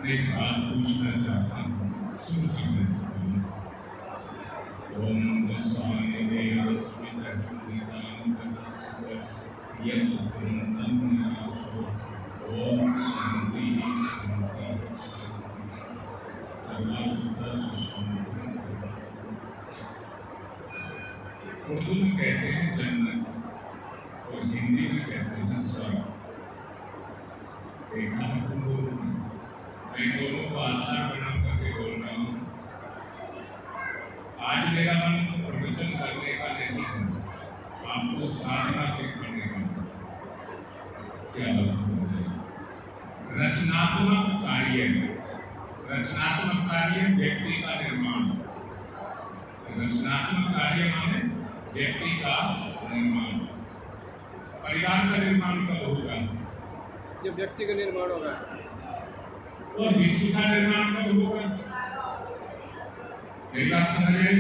एक बात पूछना चाहता हूँ, सुन करने से पहले। ओम स्वामी ओम शांति शांति उर्दू में कहते हैं जन्नत और हिंदी में कहते हैं स्वर्ग। देखा मैं दोनों को आधार प्रणाम करके बोल रहा हूँ। आज मेरा मन प्रवचन करने का नहीं है, आपको साधना सिखाने का। क्या रचनात्मक कार्य व्यक्ति का निर्माण। रचनात्मक कार्य माने व्यक्ति का निर्माण। परिवार का निर्माण कब होगा? जब व्यक्ति का निर्माण होगा। और विश्व का निर्माण कब होगा? मेरी बात समझ रहे?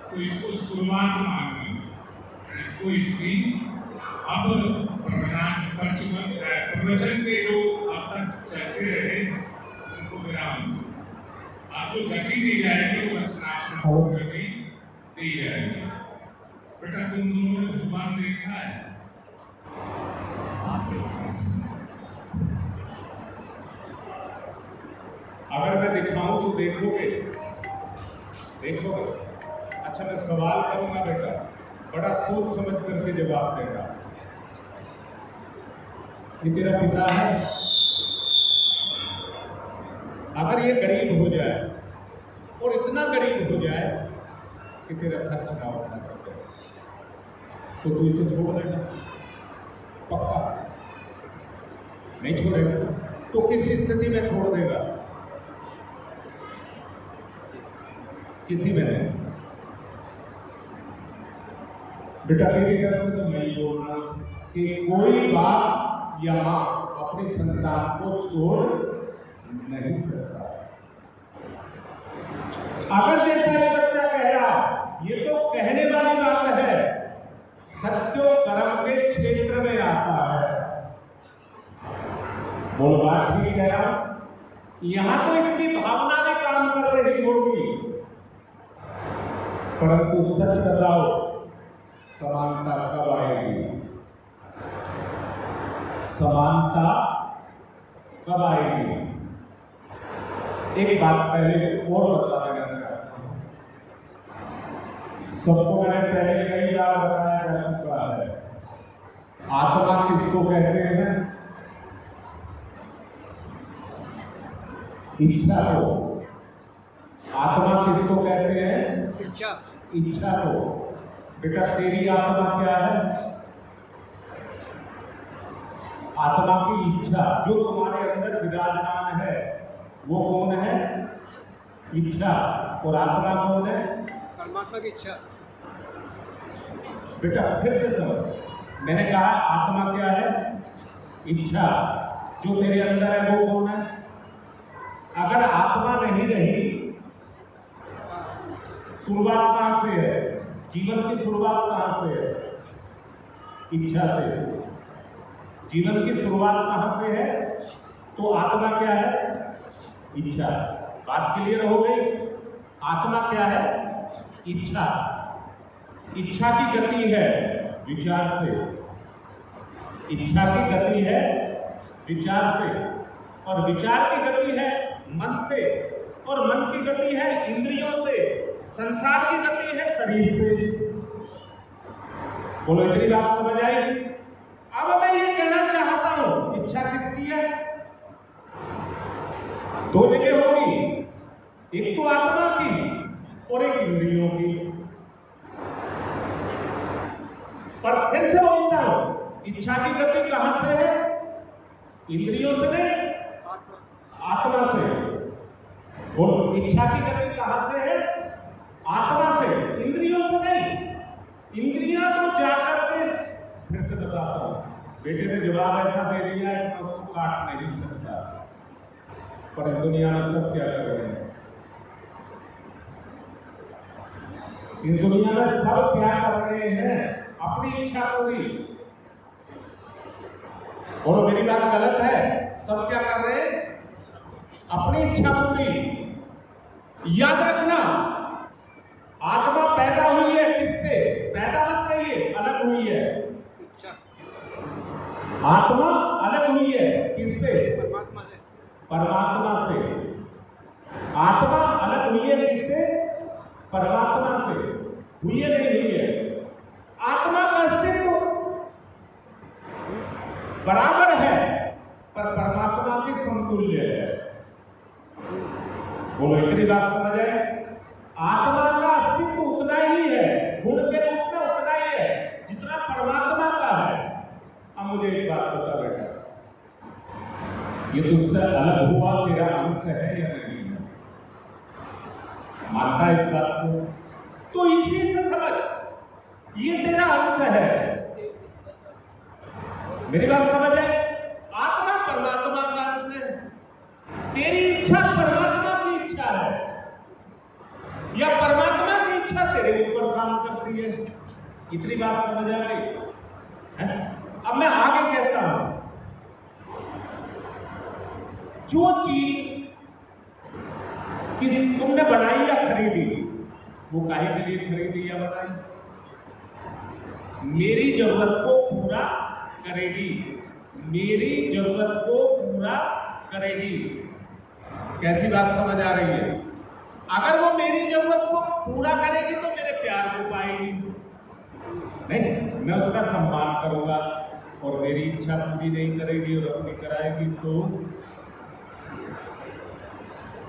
तो इसको शुरुआत मानना, इसको इसकी अब प्रवचन के जो अब तक चलते रहे उनको विराम। अब जो गति दी जाएगी वो रचनात्मक गति दी जाएगी। बेटा तुम दोनों ने भगवान देखा है? अगर मैं दिखाऊं तो देखोगे? अच्छा मैं सवाल करूंगा बेटा, बड़ा सोच समझ करके जवाब देगा। ये तेरा पिता है? अगर ये गरीब हो जाए और इतना गरीब हो जाए कि तेरा खर्च ना उठा सके तो तू इसे छोड़ देगा? पक्का नहीं छोड़ेगा? तो किस स्थिति में छोड़ देगा? किसी में नहीं। बेटा मेरी तरफ से तो मैं बोल रहा हूं कि कोई बाप या मां अपनी संतान को छोड़ नहीं सकता। अगर जैसा ये बच्चा कह रहा, ये तो कहने वाली बात है, सत्यो कर्म के क्षेत्र में आता है। बोल बात ठीक कह रहा, यहां तो इसकी भावना भी काम कर रही होगी, परंतु सच बताओ समानता कब आएगी? समानता कब आएगी? एक बात पहले और बता देना चाहता हूं। सबको मैंने पहले कई बार बताया जा चुका है। आत्मा किसको कहते हैं? इच्छा को। आत्मा किसको कहते हैं? इच्छा को। बेटा तेरी आत्मा क्या है? आत्मा की इच्छा जो तुम्हारे अंदर विराजमान है वो कौन है? इच्छा। और आत्मा कौन है? परमात्मा की इच्छा। बेटा फिर से समझ, मैंने कहा आत्मा क्या है? इच्छा। जो मेरे अंदर है वो कौन है? अगर आत्मा नहीं रही, शुरुआत कहां से है? जीवन की शुरुआत कहां से है? इच्छा से। जीवन की शुरुआत कहां से है? तो आत्मा क्या है? इच्छा। बात क्लियर हो गई? आत्मा क्या है? इच्छा। इच्छा की गति है विचार से। इच्छा की गति है विचार से, और विचार की गति है मन से, और मन की गति है इंद्रियों से, संसार की गति है शरीर से। बोलो इतनी बात समझ आई? अब मैं ये कहना चाहता हूं, इच्छा किसकी है? दो जगह होगी, एक तो आत्मा की और एक इंद्रियों की। पर फिर से बोलता हूं, इच्छा की गति कहां से है? इंद्रियों से नहीं, आत्मा से। बोलो, इच्छा की गति कहां से है? आत्मा से, इंद्रियों से नहीं। इंद्रियां तो जाकर के, फिर से बताता हूं, बेटे ने जवाब ऐसा दे दिया है कि मैं उसको काट नहीं सकता, पर इस दुनिया में सब क्या कर रहे हैं? इस दुनिया में सब क्या कर रहे हैं? अपनी इच्छा पूरी। बोलो, मेरी बात गलत है? सब क्या कर रहे हैं? अपनी इच्छा पूरी। याद रखना, आत्मा पैदा हुई है किससे? पैदा मत कहिए, अलग हुई है। इच्छा आत्मा अलग हुई है किससे? परमात्मा से। परमात्मा से। आत्मा अलग हुई है किससे? परमात्मा से। हुई है नहीं हुई है? आत्मा का अस्तित्व बराबर है, पर परमात्मा के समतुल्य है। बोलो, इतनी बात समझ आए? आत्मा का अस्तित्व उतना ही है, गुण के रूप में उतना ही है जितना परमात्मा का है। अब मुझे एक बात बता बेटा, ये तुझसे अलग हुआ तेरा अंश है या नहीं है? मानता है इस बात को? तो इसी से समझ, ये तेरा अंश है। मेरी बात समझ आई? आत्मा परमात्मा का अंश है। तेरी इच्छा परमात्मा की इच्छा है, या परमात्मा की इच्छा तेरे ऊपर काम करती है। इतनी बात समझ आ गई? अब मैं आगे कहता हूं, जो चीज कि तुमने बनाई या खरीदी, वो काहे के लिए खरीदी या बनाई? मेरी जरूरत को पूरा करेगी, मेरी जरूरत को पूरा करेगी। कैसी बात समझ आ रही है? अगर वो मेरी जरूरत को पूरा करेगी तो मेरे प्यार को पाएगी, नहीं मैं उसका सम्मान करूंगा। और मेरी इच्छा पूरी नहीं करेगी और अपनी कराएगी तो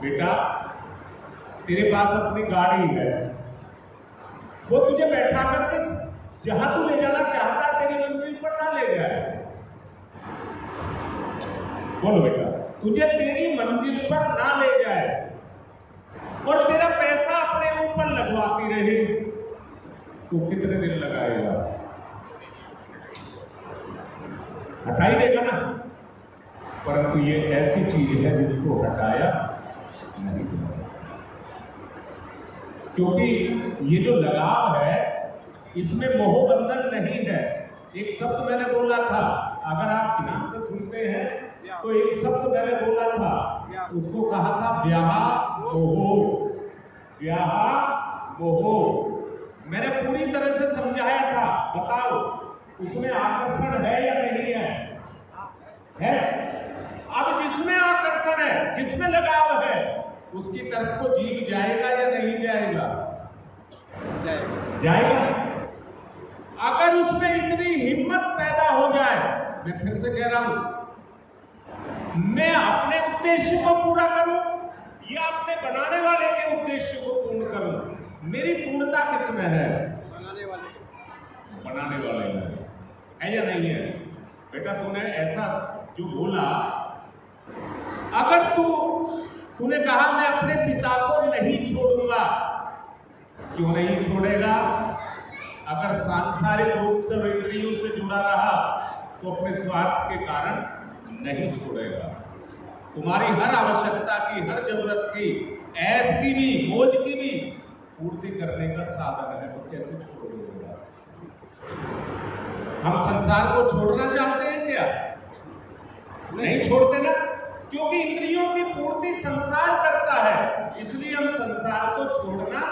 बेटा, तेरे पास अपनी गाड़ी है, वो तुझे बैठा करके जहां तू ले जाना चाहता है तेरी मंजिल पर ना ले जाए। बोलो बेटा, तुझे तेरी मंजिल पर ना ले जाए और तेरा पैसा अपने ऊपर लगवाती रहे, तो कितने दिन लगाएगा? हटा ही देगा ना। परंतु ये ऐसी चीज है जिसको हटाया नहीं जा सकता, क्योंकि ये जो लगाव है इसमें मोह बंधन नहीं है। एक शब्द मैंने बोला था, अगर आप ध्यान से सुनते हैं तो एक शब्द मैंने बोला था, उसको कहा था ब्याह मोह। ब्याह मोह मैंने पूरी तरह से समझाया था। बताओ, उसमें आकर्षण है या नहीं है? है। अब जिसमें आकर्षण है, जिसमें लगाव है, उसकी तरफ को जीव जाएगा या नहीं जाएगा? जाएगा। अगर उसमें इतनी हिम्मत पैदा हो जाए, मैं फिर से कह रहा हूं, मैं अपने उद्देश्य को पूरा करूं या अपने बनाने वाले के उद्देश्य को पूर्ण करूं, मेरी पूर्णता किसमें है? बनाने वाले में है या नहीं है? बेटा, तूने ऐसा जो बोला, अगर तूने कहा मैं अपने पिता को नहीं छोड़ूंगा, क्यों नहीं छोड़ेगा? अगर सांसारिक रूप से इंद्रियों से जुड़ा रहा तो अपने स्वार्थ के कारण नहीं छोड़ेगा। तुम्हारी हर आवश्यकता की, हर जरूरत की, ऐश की भी, मौज की भी पूर्ति करने का साधन है, तो कैसे छोड़ेगा? हम संसार को छोड़ना चाहते हैं क्या? नहीं छोड़ते ना, क्योंकि इंद्रियों की पूर्ति संसार करता है, इसलिए हम संसार को छोड़ना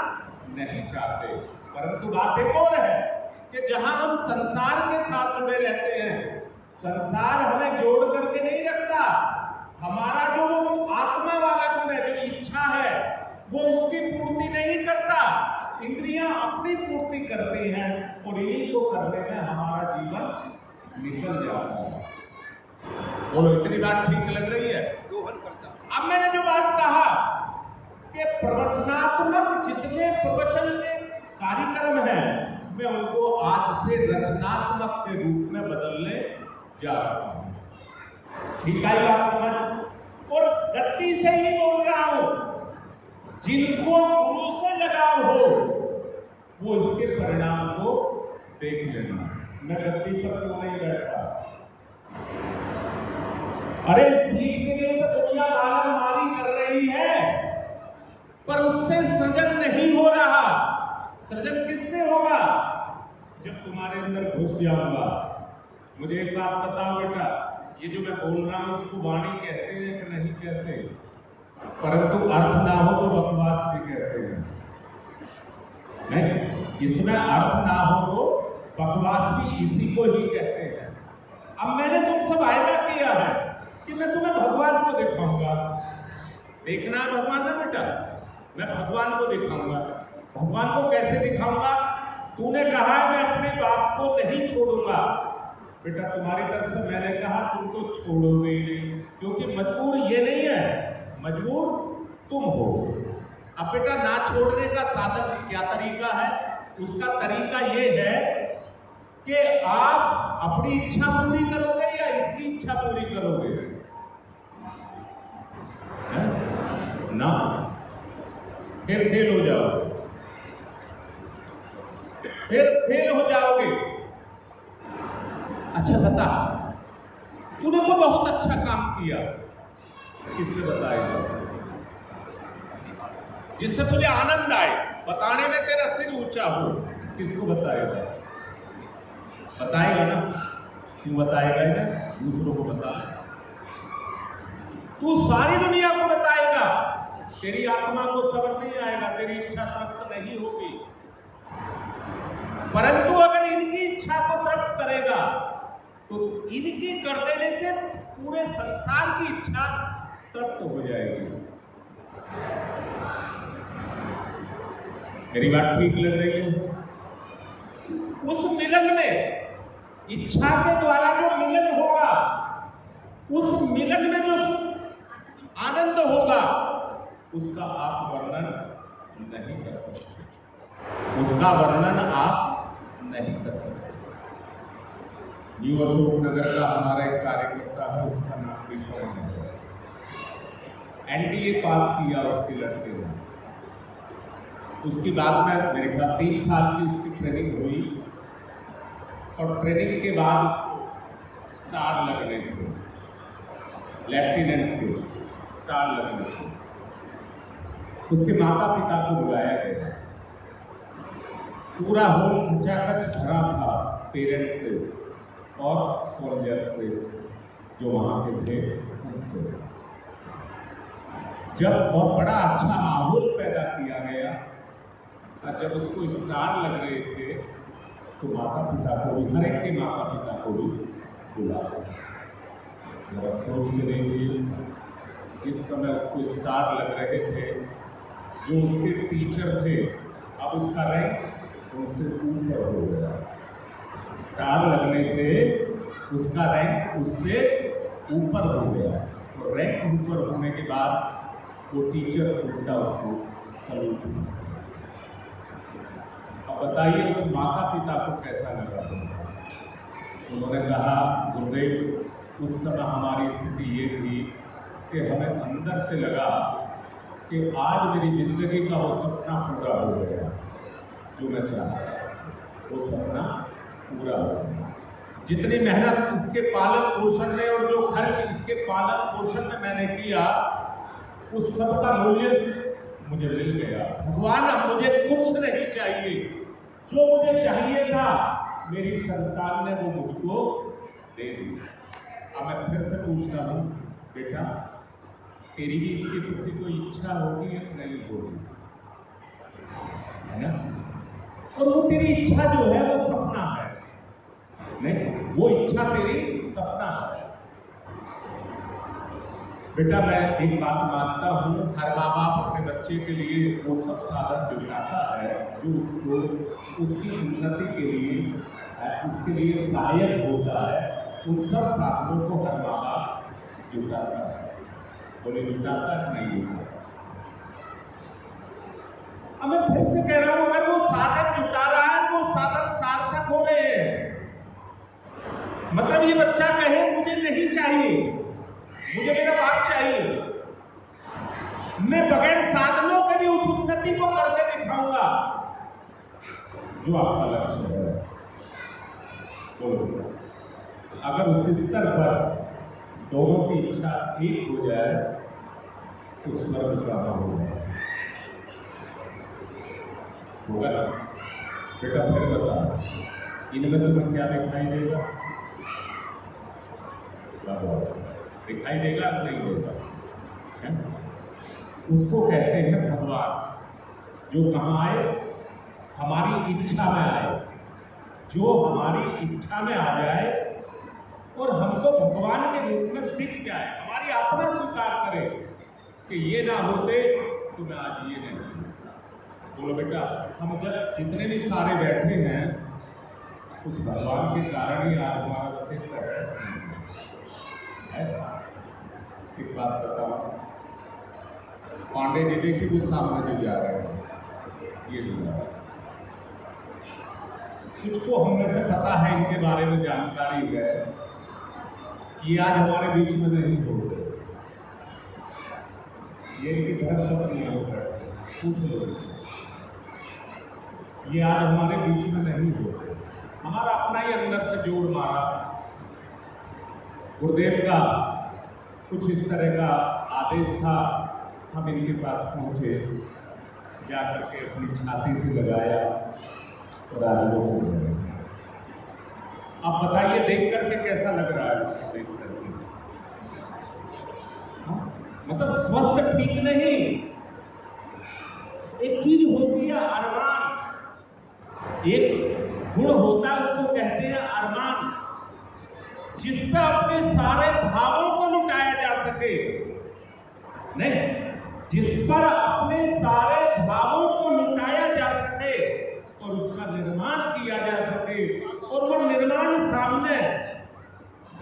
नहीं चाहते। परंतु बात एक और है कि जहां हम संसार के साथ जुड़े रहते हैं, संसार हमें जोड़ करके नहीं रखता। हमारा जो आत्मा वाला गुण है, जो इच्छा है, वो उसकी पूर्ति नहीं करता। इंद्रियां अपनी पूर्ति करती हैं और इन्हीं को करने में हमारा जीवन निकल जाता है। बोलो, इतनी बात ठीक लग रही है? दोहन करता। अब मैंने जो बात कहा कि प्रवचनात्मक जितने प्रवचन के कार्यक्रम हैं, मैं उनको आज से रचनात्मक के रूप में बदलने जा रहा हूं। ठीक है बात समझ? और गति से ही बोल रहा हूं, जिनको गुरु से लगाव हो वो इसके परिणाम को देख लेना। मैं गद्दी पर क्यों नहीं बैठा? अरे सीट के लिए तो दुनिया मारामारी कर रही है, पर उससे सृजन नहीं हो रहा। सृजन किससे होगा? जब तुम्हारे अंदर घुस जाऊंगा। मुझे एक बात बताओ बेटा, ये जो मैं बोल रहा हूं इसको वाणी कहते हैं कि नहीं कहते? परंतु अर्थ ना हो तो बकवास भी कहते हैं। नहीं, इसमें अर्थ ना हो तो बकवास भी इसी को ही कहते हैं। अब मैंने तुमसे वायदा किया है कि मैं तुम्हें भगवान को दिखाऊंगा। देखना है भगवान ना बेटा, मैं भगवान को दिखाऊंगा। भगवान को कैसे दिखाऊंगा? तूने कहा है मैं अपने बाप को नहीं छोड़ूंगा। बेटा तुम्हारी तरफ से मैंने कहा तुम तो छोड़ोगे ही नहीं, क्योंकि मजबूर ये नहीं है, मजबूर तुम हो। अब बेटा ना छोड़ने का साधन क्या तरीका है? उसका तरीका ये है कि आप अपनी इच्छा पूरी करोगे या इसकी इच्छा पूरी करोगे? ना, फिर फेल हो जाओगे, फिर फेल हो जाओगे। अच्छा बता, तूने तो बहुत अच्छा काम किया, किससे बताएगा? जिससे तुझे आनंद आए, बताने में तेरा सिर ऊंचा हो, किसको बताएगा? बताएगा ना? क्यों बताएगा ना? दूसरों को बता। तू सारी दुनिया को बताएगा, तेरी आत्मा को सब्र नहीं आएगा, तेरी इच्छा तृप्त नहीं होगी। परंतु अगर इनकी इच्छा को तृप्त करेगा तो इनकी कर देने से पूरे संसार की इच्छा तृप्त हो जाएगी। मेरी बात ठीक लग रही है? उस मिलन में, इच्छा के द्वारा जो मिलन होगा, उस मिलन में जो आनंद होगा, उसका आप वर्णन नहीं कर सकते। उसका वर्णन आप नहीं कर सकते। न्यू अशोक नगर का हमारा एक कार्यकर्ता है, उसका नाम विश्व है। एनडीए पास किया उसके लड़के ने। उसके बाद में मेरे ख्याल 3 साल की उसकी ट्रेनिंग हुई, और ट्रेनिंग के बाद उसको स्टार लगने थे, लेफ्टिनेंट के स्टार लगने थे। उसके माता पिता को बुलाया गया, पूरा हॉल खचाखच भरा था पेरेंट्स से और सोल्जर से जो वहां के थे उनसे। जब बहुत बड़ा अच्छा माहौल पैदा किया गया और जब उसको स्टार लग रहे थे तो माता पिता को भी, हर एक के माता पिता को भी बुलाया। जरा सोच के देखिए, जिस समय उसको स्टार लग रहे थे, जो उसके टीचर थे, अब उसका रैंक उनसे ऊपर हो गया। स्टार लगने से उसका रैंक उससे ऊपर हो गया, और रैंक ऊपर होने के बाद वो टीचर उल्टा उसको सल्यूट किया। अब बताइए उस माता पिता को कैसा लगा? उन्होंने कहा गुरुदेव उस समय हमारी स्थिति ये थी कि हमें अंदर से लगा कि आज मेरी जिंदगी का वो सपना पूरा हो गया, जो मैं चाहता वो सपना पूरा हो गया। जितनी मेहनत इसके पालन पोषण में और जो खर्च इसके पालन पोषण में मैंने किया, उस सब का मूल्य मुझे मिल गया। भगवान अब मुझे कुछ नहीं चाहिए, जो मुझे चाहिए था मेरी संतान ने वो मुझको दे दिया। अब मैं फिर से पूछता हूँ, बेटा तेरी भी इसके प्रति कोई इच्छा होगी या नहीं होगी? है ना? और वो तेरी इच्छा जो है वो सपना है, नहीं, वो इच्छा तेरी सपना है। बेटा मैं एक बात मानता हूँ, हर माँ बाप अपने बच्चे के लिए वो सब साधन जुटाता है जो उसको उसकी उन्नति के लिए, उसके लिए सहायक होता है। उन सब साधनों को हर माँ बाप जुटाता है। बोले जुटाता है नहीं जुटाता? अब मैं फिर से कह रहा हूं, अगर वो साधन जुटा रहा है तो साधन सार्थक हो रहे हैं। मतलब ये बच्चा कहे मुझे नहीं चाहिए, मुझे मेरा बाप चाहिए, मैं बगैर साधनों के कभी उस उन्नति को करके दिखाऊंगा जो आपका लक्ष्य है। बोलो, अगर उस स्तर पर दोनों की इच्छा एक हो जाए तो स्वर्ग का होगा। बेटा फिर बता, इनमें तुम्हें क्या दिखाई देगा? दिखाई देगा नहीं देगा? है? उसको कहते हैं भगवान, जो कहाँ आए? हमारी इच्छा में आए, जो हमारी इच्छा में आ जाए और हमको भगवान के रूप में दिख जाए, हमारी आत्मा स्वीकार करे कि ये ना होते तो मैं आज ये नहीं। बोलो बेटा, हम जब जितने भी सारे बैठे हैं उस भगवान के कारण ही आज हमारा अस्तित्व है। एक बात बताओ, पांडे जी देखिए वो सामने जो जा रहे हैं, ये जो जा रहे हैं, कुछ को हम में से पता है, इनके बारे में जानकारी है, ये आज हमारे बीच में नहीं हो रहे। ये इनकी धर्मपत्नी है, पूछ लो, ये आज हमारे बीच में नहीं हो रहे। हमारा अपना ही अंदर से जोड़ मारा। गुरुदेव का कुछ इस तरह का आदेश था, हम इनके पास पहुंचे, जाकर के अपनी छाती से लगाया और आज वो हो गए। अब बताइए देख करके कैसा लग रहा है? देख करके मतलब स्वस्थ ठीक नहीं। एक चीज होती है अरमान, एक गुण होता है, उसको कहते हैं अरमान, जिस पे अपने सारे भावों को लुटाया जा सके। नहीं, जिस पर अपने सारे भावों को लुटाया जा सके और उसका निर्माण किया जा सके, और वो निर्माण सामने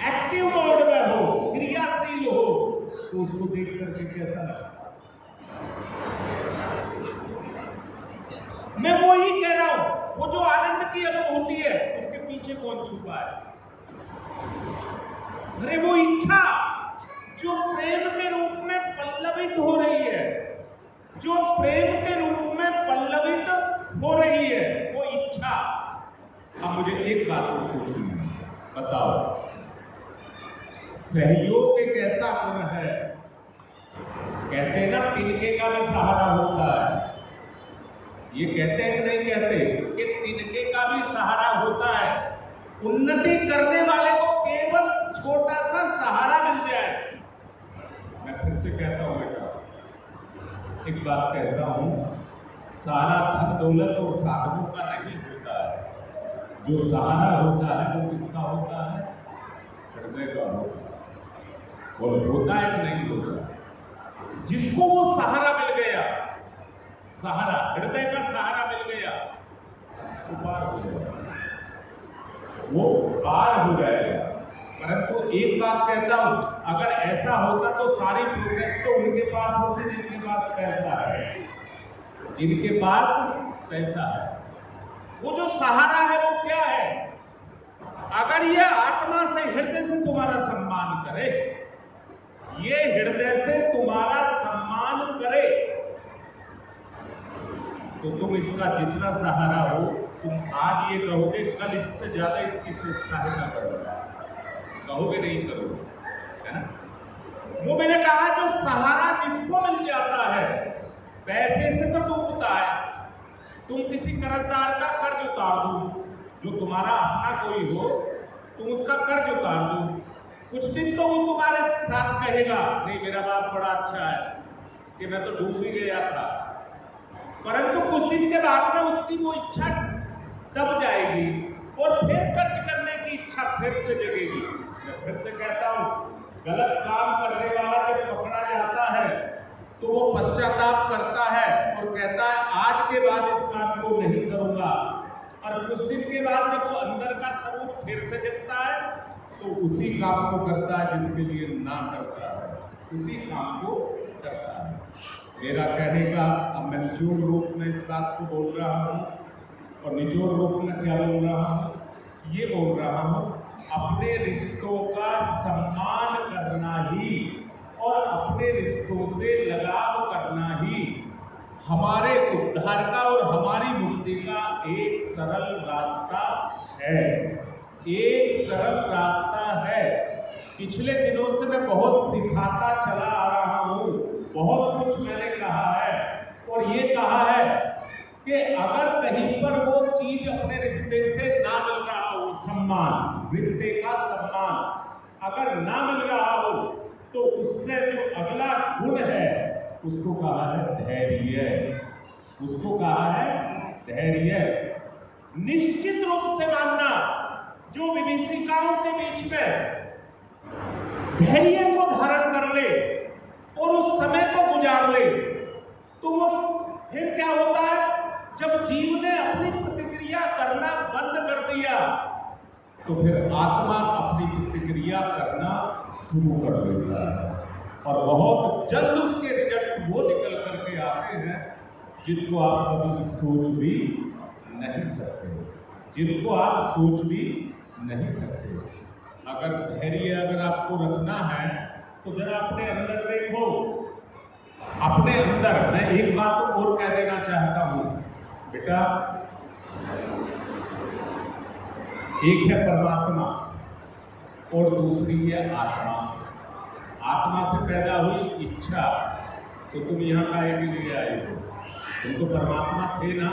एक्टिव मोड में हो, क्रियाशील हो, तो उसको देख करके कैसा लगता? मैं वो ही कह रहा हूं, वो जो आनंद की अनुभूति है उसके पीछे कौन छुपा है? अरे वो इच्छा जो प्रेम के रूप में पल्लवित हो रही है, जो प्रेम के रूप में पल्लवित हो रही है, वो इच्छा। अब मुझे एक बात पूछनी है, बताओ, सहयोग एक ऐसा गुण है, कहते हैं ना तिनके का भी सहारा होता है। ये कहते हैं कि नहीं कहते कि तिनके का भी सहारा होता है। उन्नति करने वाले को केवल छोटा सा सहारा मिल जाए। मैं फिर से कहता हूं बेटा, एक बात कहता हूं, सारा धन दौलत और साधनों का नहीं होता है। जो सहारा होता है वो किसका होता है? हृदय का होता है। वो होता है कि नहीं होता? जिसको वो सहारा मिल गया, सहारा हृदय का सहारा मिल गया, वो पार हो जाएगा, वो पार हो जाएगा। परंतु एक बात कहता हूं, अगर ऐसा होता तो सारी प्रोग्रेस तो उनके पास होती जिनके पास पैसा है, जिनके पास पैसा है। वो जो सहारा है वो क्या है? अगर ये आत्मा से हृदय से तुम्हारा सम्मान करे, ये हृदय से तुम्हारा सम्मान करे, तो तुम इसका जितना सहारा हो, तुम आज ये कहोगे, कल इससे ज्यादा इसकी सहायता करोगे, कहोगे नहीं करोगे, है ना? वो मैंने कहा, जो सहारा जिसको मिल जाता है, पैसे से तो डूबता है। तुम किसी कर्जदार का कर्ज उतार दो, जो तुम्हारा अपना कोई हो, तुम उसका कर्ज उतार दो, कुछ दिन तो वो तुम्हारे साथ कहेगा, नहीं मेरा बाप बड़ा अच्छा है कि मैं तो डूब भी गया था। परंतु कुछ दिन के बाद में उसकी वो इच्छा दब जाएगी और फिर कर्ज करने की इच्छा फिर से जगेगी। मैं फिर से कहता हूं, गलत काम करने वाला जब पकड़ा जाता है तो वो पश्चाताप करता है और कहता है आज के बाद इस काम को नहीं करूंगा, और कुछ दिन के बाद जब वो अंदर का स्वरूप फिर से जगता है तो उसी काम को करता है जिसके लिए ना करता है, उसी काम को करता है। मेरा कहने का, अब मैं निचोड़ रूप में इस बात को बोल रहा हूँ, और निचोड़ रूप में क्या बोल रहा हूँ? ये बोल रहा हूँ, अपने रिश्तों का सम्मान करना ही और अपने रिश्तों से लगाव करना ही हमारे उद्धार का और हमारी मुक्ति का एक सरल रास्ता है, एक सरल रास्ता है। पिछले दिनों से मैं बहुत सिखाता चला आ रहा हूं, बहुत कुछ मैंने कहा है और ये कहा है कि अगर कहीं पर वो चीज अपने रिश्ते से ना मिल रहा हो, सम्मान, रिश्ते का सम्मान अगर ना मिल रहा हो, तो उससे जो अगला गुण है उसको कहा है धैर्य, उसको कहा है धैर्य। निश्चित रूप से मानना, जो विभीषिकाओं के बीच में धैर्य को धारण कर ले और उस समय को गुजार ले, तो वो फिर क्या होता है, जब जीव ने अपनी प्रतिक्रिया करना बंद कर दिया तो फिर आत्मा अपनी प्रतिक्रिया करना शुरू कर देता है और बहुत जल्द उसके रिजल्ट वो निकल करके आते हैं जिनको आप कभी सोच भी नहीं सकते, जिनको आप सोच भी नहीं सकते। अगर धैर्य अगर आपको रखना है तो जरा अपने अंदर देखो, अपने अंदर। मैं एक बात और कह देना चाहता हूं बेटा, एक है परमात्मा और दूसरी है आत्मा। आत्मा से पैदा हुई इच्छा, तो तुम यहाँ काहे के लिए आए हो? तुम तो परमात्मा थे ना,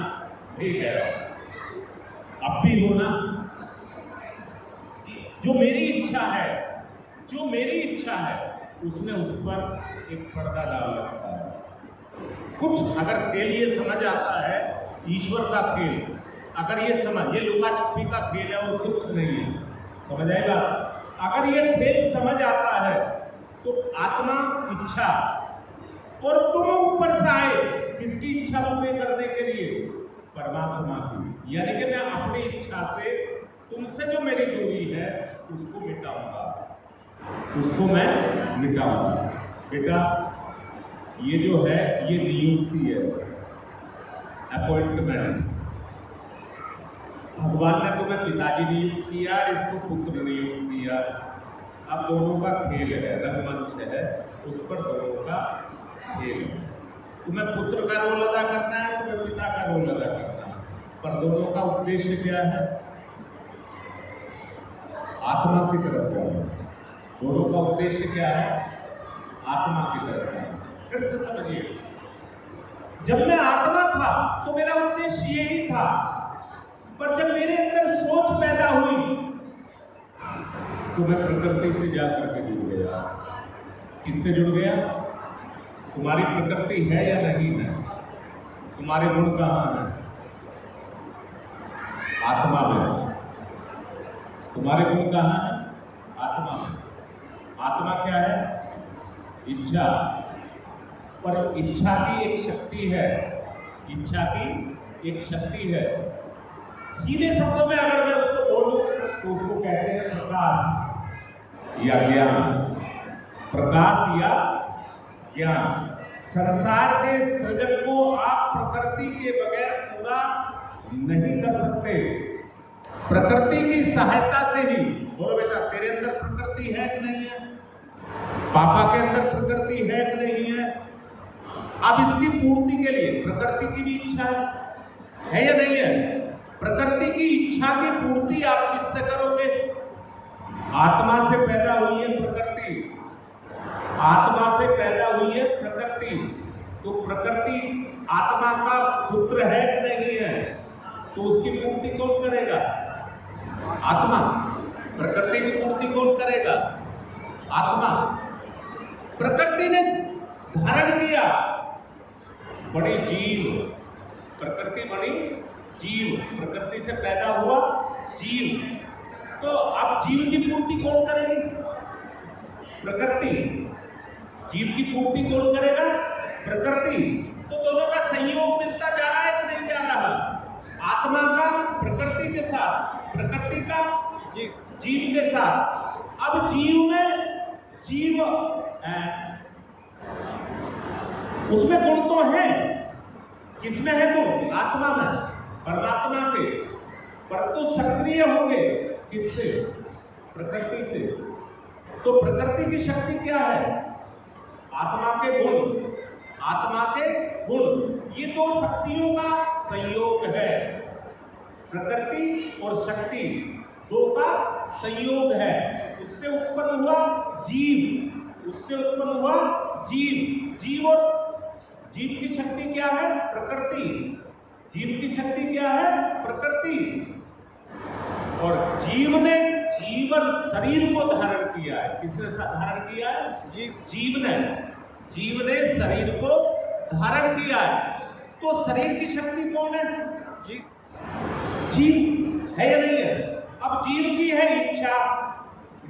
ठीक है, अब भी हो ना। जो मेरी इच्छा है, जो मेरी इच्छा है, उसने उस पर एक पर्दा डाल रखा है। कुछ अगर खेल ये समझ आता है ईश्वर का खेल, अगर ये समझ, ये लुका छुपी का खेल है और कुछ नहीं है, समझ आएगा? अगर ये खेल समझ आता है तो आत्मा इच्छा और तुम ऊपर से आए किसकी इच्छा पूरी करने के लिए? परमात्मा की। यानी कि मैं अपनी इच्छा से तुमसे जो मेरी दूरी है उसको मिटाऊंगा, उसको मैं मिटाऊंगा। बेटा ये जो है ये नियुक्ति है, अपॉइंटमेंट। भगवान ने तुम्हें पिताजी नियुक्त किया, इसको पुत्र नियुक्त किया। अब दोनों का खेल है, रंगमंच है, उस पर दोनों का खेल है। तुम्हें पुत्र का रोल अदा करना है, तुम्हें पिता का रोल अदा करना है, पर दोनों का उद्देश्य क्या है? आत्मा की तरफ जाना। दोनों का उद्देश्य क्या है? आत्मा की तरफ जाना। फिर से समझिए, जब मैं आत्मा था तो मेरा उद्देश्य यही था, पर जब मेरे अंदर सोच पैदा हुई तो मैं प्रकृति से जाकर के जुड़ गया। किससे जुड़ गया? तुम्हारी प्रकृति है या नहीं है? तुम्हारे गुण कहाँ हैं? आत्मा में। तुम्हारे गुण कहाँ हैं? आत्मा में। आत्मा क्या है? इच्छा। पर इच्छा की एक शक्ति है, इच्छा की एक शक्ति है। सीधे शब्दों में अगर मैं उसको बोलूं तो उसको कहते हैं प्रकाश या ज्ञान। प्रकाश या ज्ञान। संसार के सृजन को आप प्रकृति के बगैर पूरा नहीं कर सकते। प्रकृति की सहायता से ही। बोलो बेटा, तेरे अंदर प्रकृति है कि नहीं है? पापा के अंदर प्रकृति है कि नहीं है? अब इसकी पूर्ति के लिए प्रकृति की भी इच्छा है या नहीं है? प्रकृति की इच्छा की पूर्ति आप किससे करोगे? आत्मा से पैदा हुई है प्रकृति, आत्मा से पैदा हुई है प्रकृति। तो प्रकृति आत्मा का पुत्र है कि नहीं है? तो उसकी पूर्ति कौन करेगा? आत्मा। प्रकृति की पूर्ति कौन करेगा? आत्मा। प्रकृति ने धारण किया, बड़ी जीव। प्रकृति बड़ी जीव, प्रकृति से पैदा हुआ जीव। तो अब जीव की पूर्ति कौन करेगी? प्रकृति। जीव की पूर्ति कौन करेगा? प्रकृति। तो दोनों का संयोग मिलता जा रहा है कि नहीं जा रहा? आत्मा का प्रकृति के साथ, प्रकृति का जीव के साथ। अब जीव में जीव उसमें गुण तो है। किसमें है गुण? आत्मा में, परमात्मा के। परंतु सक्रिय होंगे किससे? प्रकृति से। तो प्रकृति की शक्ति क्या है? आत्मा के गुण। आत्मा के गुण। ये दो शक्तियों का संयोग है, प्रकृति और शक्ति दो का संयोग है। उससे उत्पन्न हुआ जीव, उससे उत्पन्न हुआ जीव। जीव और जीव की शक्ति क्या है? प्रकृति। जीव की शक्ति क्या है? प्रकृति। और जीव ने जीवन शरीर को धारण किया है। किसने धारण किया है? जीव ने। जीव ने शरीर को धारण किया है। तो शरीर की शक्ति कौन है? जीव है या नहीं है? अब जीव की है इच्छा,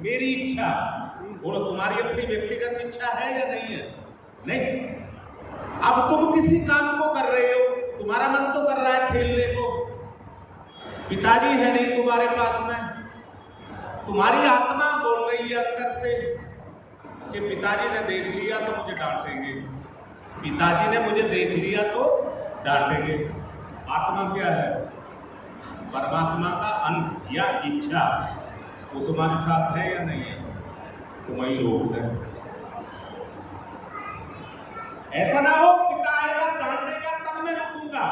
मेरी इच्छा। बोलो, तुम्हारी अपनी व्यक्तिगत इच्छा है या नहीं है? नहीं। अब तुम किसी काम को कर रहे हो, तुम्हारा मन तो कर रहा है खेलने को, पिताजी है नहीं तुम्हारे पास में, तुम्हारी आत्मा बोल रही है अंदर से कि पिताजी ने देख लिया तो मुझे डांटेंगे, पिताजी ने मुझे देख लिया तो डांटेंगे। आत्मा क्या है? परमात्मा का अंश या इच्छा। वो तुम्हारे साथ है या नहीं है? तुम ही रोक दे। ऐसा ना हो पिता आएगा डांटेगा तब मैं रुकूंगा।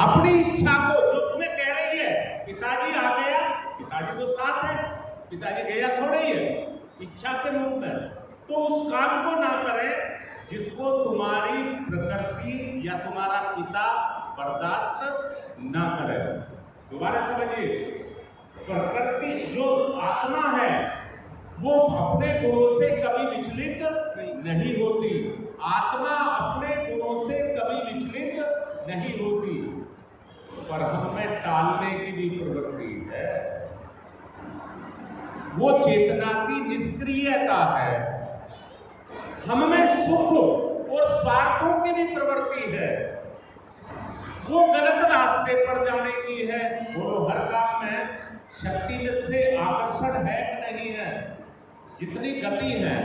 अपनी इच्छा को जो तुम्हें कह रही है, पिताजी आ गया, पिताजी तो साथ है, पिताजी गया थोड़े ही है, इच्छा के मुक्त है, तो उस काम को ना करें जिसको तुम्हारी प्रकृति या तुम्हारा पिता बर्दाश्त ना करे। दोबारा समझिए, प्रकृति जो आत्मा है वो अपने गुणों से कभी विचलित नहीं होती। आत्मा अपने गुणों से कभी विचलित नहीं होती, पर हमें टालने की भी प्रवृत्ति है। वो चेतना की निष्क्रियता है। हमें सुख और स्वार्थों की भी प्रवृत्ति है। वो गलत रास्ते पर जाने की है। बोलो, हर काम में शक्ति में से आकर्षण है कि नहीं है? जितनी गति है,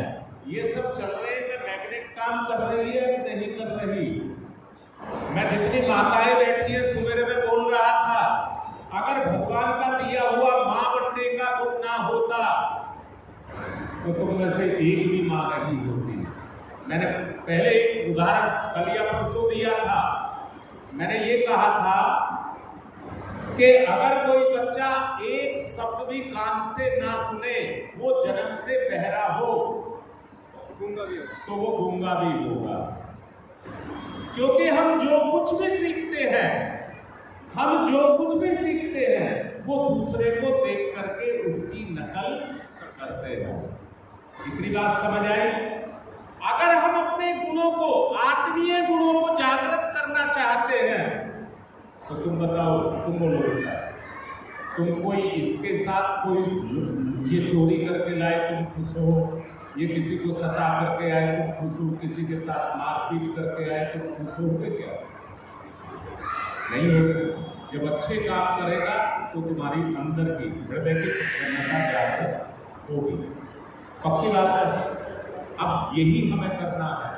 ये सब चल रहे हैं, मैग्नेट काम कर रही है कि नहीं कर रही? मैं जितनी माताएं बैठी है, सवेरे में बोल रहा था, अगर भगवान का दिया हुआ मां बनने का गुण ना होता तो तुम में से एक भी मां नहीं होती। मैंने पहले एक उदाहरण कल या परसों दिया था। मैंने ये कहा था कि अगर कोई बच्चा एक शब्द भी कान से ना सुने, वो जन्म से बहरा हो, तो वो गूंगा भी होगा। क्योंकि हम जो कुछ भी सीखते हैं, वो दूसरे को देख करके उसकी नकल करते हैं। इतनी बात समझ आई? अगर हम अपने गुणों को, आत्मीय गुणों को जागृत करना चाहते हैं, तो तुम बताओ, तुम बोलो, तुम कोई इसके साथ कोई ये चोरी करके लाए तुम खुश हो, ये किसी को सता करके आए तुम खुश हो, किसी के साथ मारपीट करके आए तुम खुश होगे क्या? नहीं होगे। जब अच्छे काम करेगा तो तुम्हारी अंदर की हृदय की प्रसन्नता जागृत होगी। पक्की बात है। अब यही हमें करना है,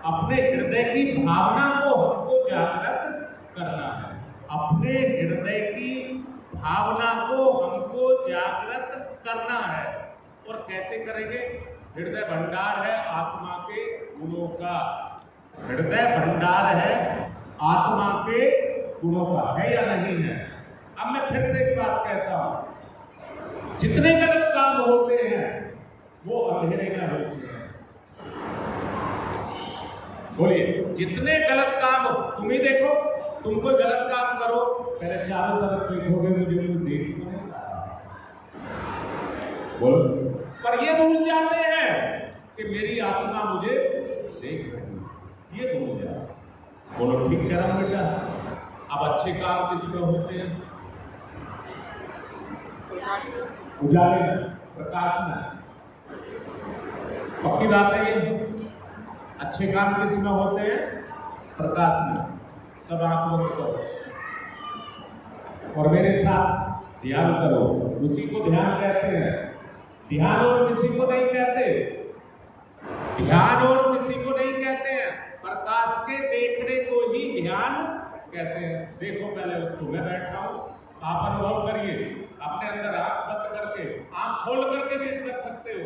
अपने हृदय की भावना को हमको जागृत करना है। अपने हृदय की भावना को हमको जागृत करना है। और कैसे करेंगे? हृदय भंडार है आत्मा के गुणों का। हृदय भंडार है आत्मा के गुणों का, है या नहीं है? अब मैं फिर से एक बात कहता हूं, जितने गलत काम होते हैं वो अंधेरे में होते हैं। बोलिए, जितने गलत काम, तुम ही देखो, तुम कोई गलत काम करो, पहले चारों तरफ देखोगे, मुझे कोई देख तो नहीं रहा, बोलो, पर ये भूल जाते हैं कि मेरी आत्मा मुझे देख रही है, ये भूल जाते। बोलो, ठीक कह रहा हूं बेटा? अब अच्छे काम किसमें होते हैं? उजाले में, प्रकाश में। पक्की बात है ये। अच्छे काम किसमें होते हैं? प्रकाश में। सब आंख बंद करो और मेरे साथ ध्यान करो। उसी को ध्यान कहते हैं। ध्यान और किसी को नहीं कहते, ध्यान और किसी को नहीं कहते हैं, प्रकाश के देखने को ही ध्यान कहते हैं। देखो पहले उसको, मैं बैठा हूं, आप अनुभव करिए अपने अंदर, आंख बंद करके, आंख खोल करके भी कर सकते हो,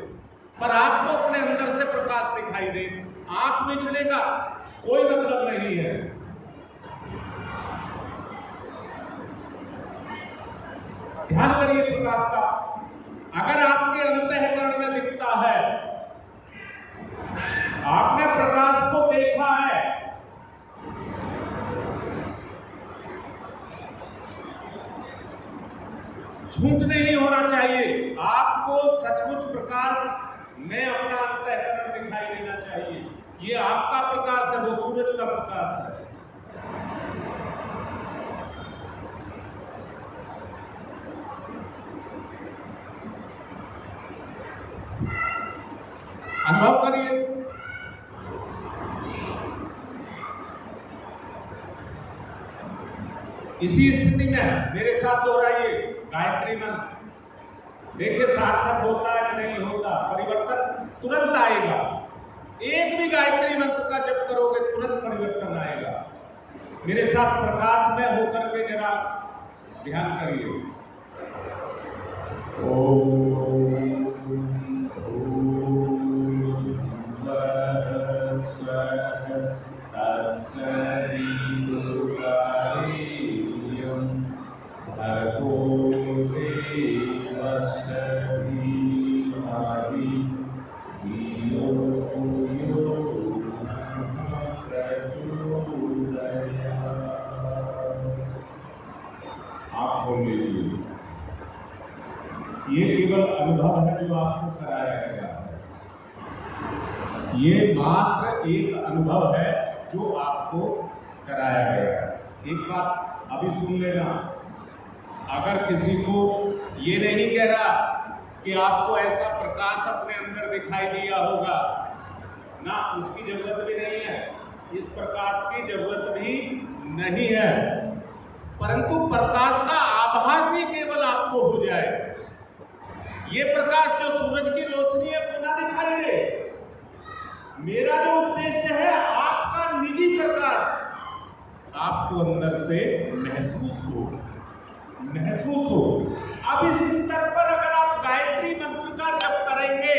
पर आपको अपने अंदर से प्रकाश दिखाई दे। आंख मिचलेगा कोई मतलब नहीं है। ध्यान करिए प्रकाश का, अगर आपके अंतःकरण में दिखता है, आपने प्रकाश को देखा है, झूठ नहीं होना चाहिए, आपको सचमुच प्रकाश में अपना अंतःकरण दिखाई देना चाहिए। ये आपका प्रकाश है, वो सूरज का प्रकाश है। अनुभव करिए। इसी स्थिति में मेरे साथ दोहराइए गायत्री मंत्र, देखिए सार्थक होता है कि नहीं होता, परिवर्तन तुरंत आएगा। एक भी गायत्री मंत्र का जप करोगे तुरंत परिवर्तन आएगा। मेरे साथ प्रकाश में होकर के जरा ध्यान करिए। ये केवल अनुभव है जो आपको कराया गया है, ये मात्र एक अनुभव है जो आपको कराया गया है। एक बात अभी सुन लेना, अगर किसी को ये नहीं कह रहा कि आपको ऐसा प्रकाश अपने अंदर दिखाई दिया होगा ना, उसकी जरूरत भी नहीं है, इस प्रकाश की जरूरत भी नहीं है, परंतु प्रकाश का आभास ही केवल आपको हो जाए। ये प्रकाश जो सूरज की रोशनी है वो ना दिखाई दे। मेरा जो उद्देश्य है आपका निजी प्रकाश आपको अंदर से महसूस हो। अब इस स्तर पर अगर आप गायत्री मंत्र का जप करेंगे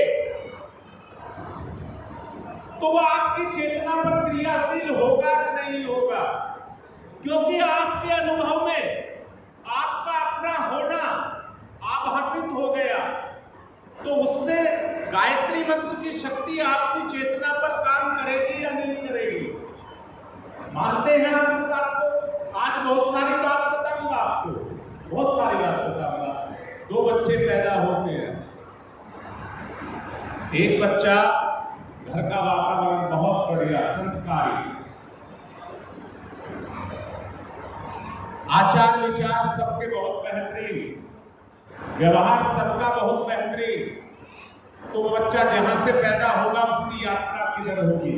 तो वह आपकी चेतना पर क्रियाशील होगा कि नहीं होगा, क्योंकि आपके अनुभव में आपका अपना होना आभासित हो गया, तो उससे गायत्री मंत्र की शक्ति आपकी चेतना पर काम करेगी या नहीं करेगी। मानते हैं आप इस बात को? आज बहुत सारी बात बताऊंगा आपको, बहुत सारी बात बताऊंगा। 2 बच्चे पैदा होते हैं, एक बच्चा घर का वातावरण बहुत बढ़िया, संस्कारी, आचार विचार सबके बहुत बेहतरीन, व्यवहार सबका बहुत बेहतरीन, तो बच्चा जहां से पैदा होगा उसकी यात्रा किधर होगी?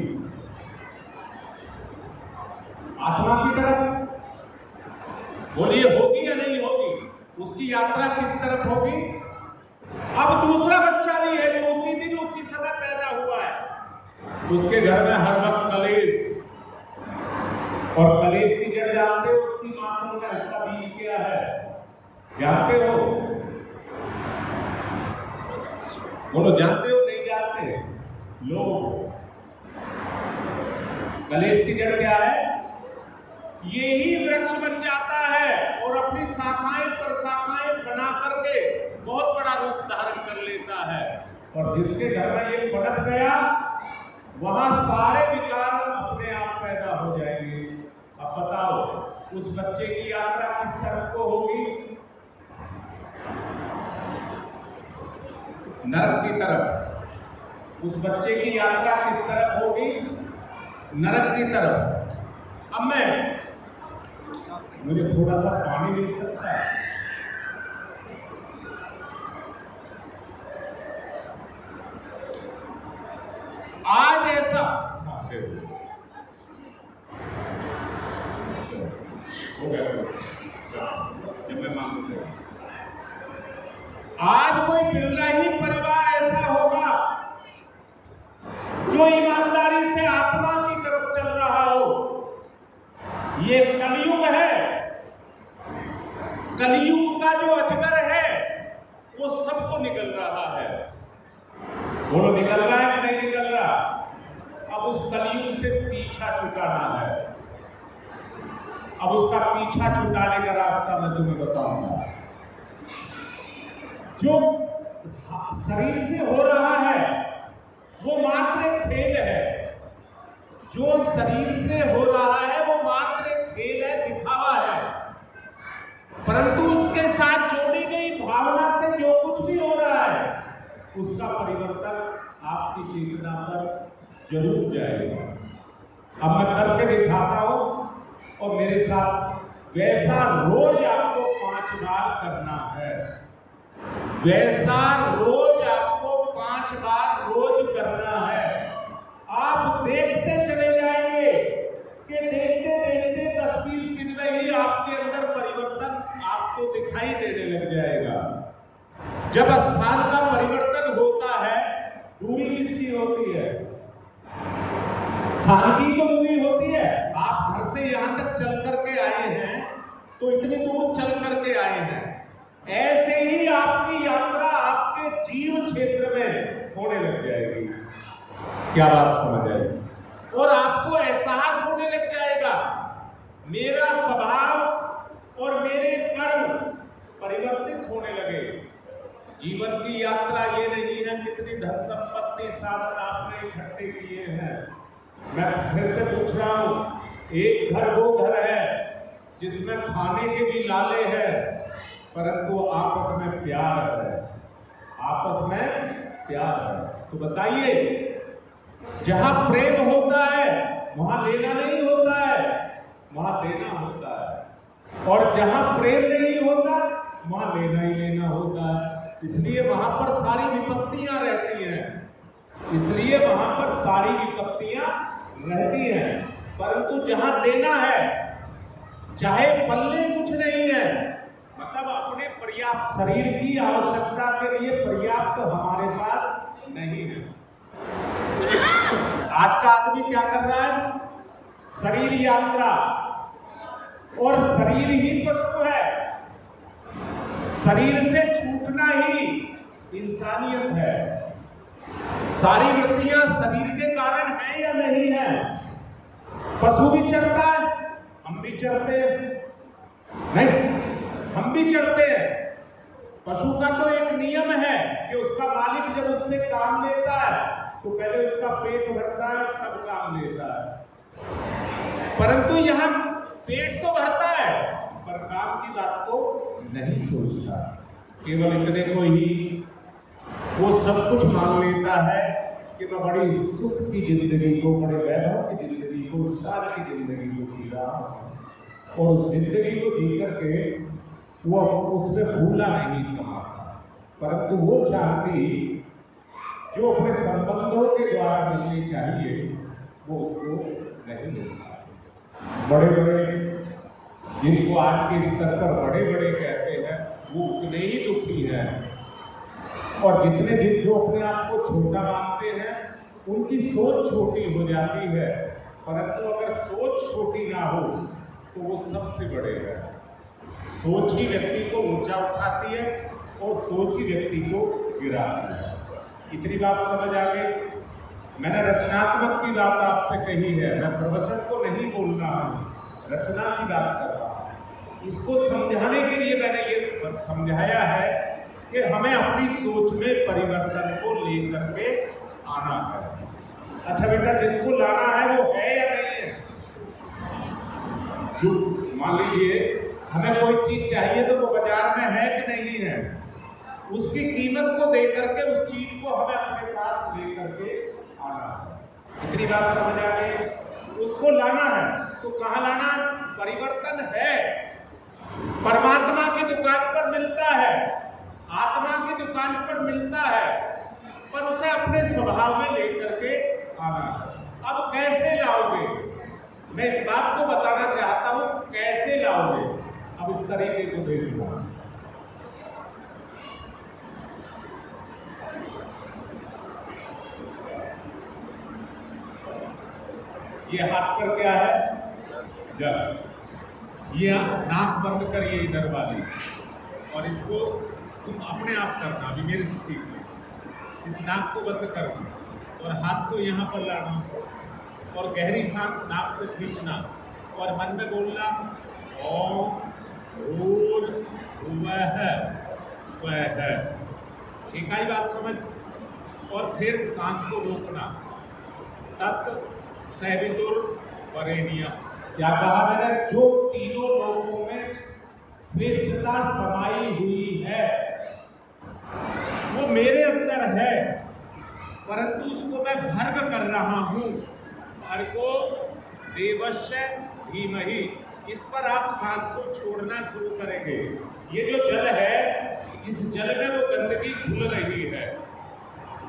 आत्मा की तरफ। बोलिए, होगी या नहीं होगी? उसकी यात्रा किस तरफ होगी? अब दूसरा बच्चा भी है जो उसी दिन उसी समय पैदा हुआ है, उसके घर में हर वक्त कलेश, और कलेश की जड़ जानते हो उसकी मातों में उसका बीज क्या है, जानते हो? बोलो, जानते हो नहीं जानते? लोग, कलेश की जड़ क्या है? यही वृक्ष बन जाता है और अपनी शाखाएं प्रशाखाएं बना करके बहुत बड़ा रूप धारण कर लेता है, और जिसके घर में ये पनप गया वहां सारे विकार अपने आप पैदा हो जाएंगे। अब बताओ, उस बच्चे की यात्रा किस तरफ को होगी? नरक की तरफ। उस बच्चे की यात्रा किस तरफ होगी? नरक की तरफ। अब मुझे थोड़ा सा पानी मिल सकता है? आज ऐसा हो गया, जब मैं मांगू, आज कोई बिरला ही परिवार ऐसा होगा जो ईमानदारी से आत्मा की तरफ चल रहा हो। ये कलयुग है, कलयुग का जो अजगर है वो सबको निगल रहा है। बोलो, निकल रहा है कि नहीं निकल रहा? अब उस कलयुग से पीछा छुटाना है। अब उसका पीछा छुटाने का रास्ता मैं तुम्हें बताऊंगा। जो शरीर से हो रहा है वो मात्र एक खेल है। जो शरीर से हो रहा है वो मात्र एक खेल है, दिखावा है। परंतु उसके साथ जोड़ी गई भावना से जो कुछ भी हो रहा है उसका परिवर्तन आपकी चेतना पर जरूर जाएगा। अब मैं करके दिखाता हूं और मेरे साथ वैसा रोज आपको 5 बार करना है। वैसा रोज आपको 5 बार रोज करना है। आप देखते चले जाएंगे कि देखते देखते 10-20 दिन में ही आपके अंदर परिवर्तन आपको दिखाई देने लग जाएगा। जब स्थान का परिवर्तन होता है, दूरी किसकी होती है? स्थान की तो दूरी होती है। आप घर से यहां तक चल करके आए हैं तो इतनी दूर चल करके आए हैं। ऐसे ही आपकी यात्रा आपके जीव क्षेत्र में होने लग जाएगी। क्या बात समझ आई? और आपको एहसास होने लग जाएगा मेरा स्वभाव और मेरे कर्म परिवर्तित होने लगे। जीवन की यात्रा ये नहीं है कितनी धन संपत्ति साधन आपने इकट्ठे किए हैं। मैं फिर से पूछ रहा हूं, एक घर वो घर है जिसमें खाने के भी लाले हैं परंतु आपस में प्यार है। आपस में प्यार है। तो बताइए, जहां प्रेम होता है वहां लेना नहीं होता है, वहां देना होता है। और जहां प्रेम नहीं होता वहां लेना ही लेना होता है। इसलिए वहां पर सारी विपत्तियां रहती हैं। इसलिए वहां पर सारी विपत्तियां रहती हैं। परंतु जहां देना है, चाहे पल्ले कुछ नहीं है, मतलब अपने पर्याप्त शरीर की आवश्यकता के लिए पर्याप्त हमारे पास नहीं है। आज का आदमी क्या कर रहा है? शरीर यात्रा, और शरीर ही पशु है। शरीर से छूटना ही इंसानियत है। सारी वृत्तियां शरीर के कारण है या नहीं है? पशु भी चढ़ता है, हम भी चढ़ते हैं। नहीं, हम भी चढ़ते हैं। पशु का तो एक नियम है कि उसका मालिक जब उससे काम लेता है तो पहले उसका पेट भरता है तब काम लेता है। परंतु यहां पेट तो भरता है पर काम की बात को नहीं सोचता। केवल इतने को ही वो सब कुछ मान लेता है कि मैं बड़ी सुख की जिंदगी को, बड़े वैभव की जिंदगी को, शान की जिंदगी को जी रहा हूं। और उस जिंदगी को जी करके वो उसमें भूला नहीं समाता। परंतु वो शांति जो अपने संबंधों के द्वारा मिलनी चाहिए वो उसको नहीं मिलता। बड़े बड़े जिनको आज के स्तर पर बड़े बड़े कहते हैं वो उतने ही दुखी हैं। और जितने जो अपने आप को छोटा मानते हैं उनकी सोच छोटी हो जाती है। परंतु अगर सोच छोटी ना हो तो वो सबसे बड़े हैं। सोच ही व्यक्ति को ऊंचा उठाती है और सोच ही व्यक्ति को गिराती है। इतनी बात समझ आ गई? मैंने रचनात्मक की बात आपसे कही है। मैं प्रवचन को नहीं बोल रहा हूं, रचना की बात कर रहा हूं। इसको समझाने के लिए मैंने ये समझाया है कि हमें अपनी सोच में परिवर्तन को लेकर के आना है। अच्छा बेटा, जिसको लाना है वो है या नहीं है? जो मान लीजिए हमें कोई चीज चाहिए तो वो बाजार में है कि नहीं है, उसकी कीमत को दे करके उस चीज को हमें अपने पास लेकर के आना है। इतनी बात समझ आ गई? उसको लाना है तो कहाँ लाना? परिवर्तन है परमात्मा की दुकान पर मिलता है, आत्मा की दुकान पर मिलता है, पर उसे अपने स्वभाव में लेकर के आना है। अब कैसे लाओगे? मैं इस बात को बताना चाहता हूं, कैसे लाओगे। अब इस तरीके को देखना, ये हाथ पर क्या है? जल। ये नाक बंद करिए इधर वाली, और इसको तुम अपने आप करना, अभी मेरे से सीख लो। इस नाक को बंद करना और हाथ को यहाँ पर लाना और गहरी सांस नाक से खींचना और मन में बोलना ओम भूर्भुवः स्वः। ठीक है बात समझ। और फिर सांस को रोकना तत्सवितुर्वरेण्यम्। क्या कहा मैंने? जो तीनों लोकों में श्रेष्ठता समाई हुई है वो मेरे अंदर है, परंतु उसको मैं भर्ग कर रहा हूं। भर्गो देवस्य धीमहि। इस पर आप सांस को छोड़ना शुरू करेंगे। ये जो जल है, इस जल में वो गंदगी घुल रही है,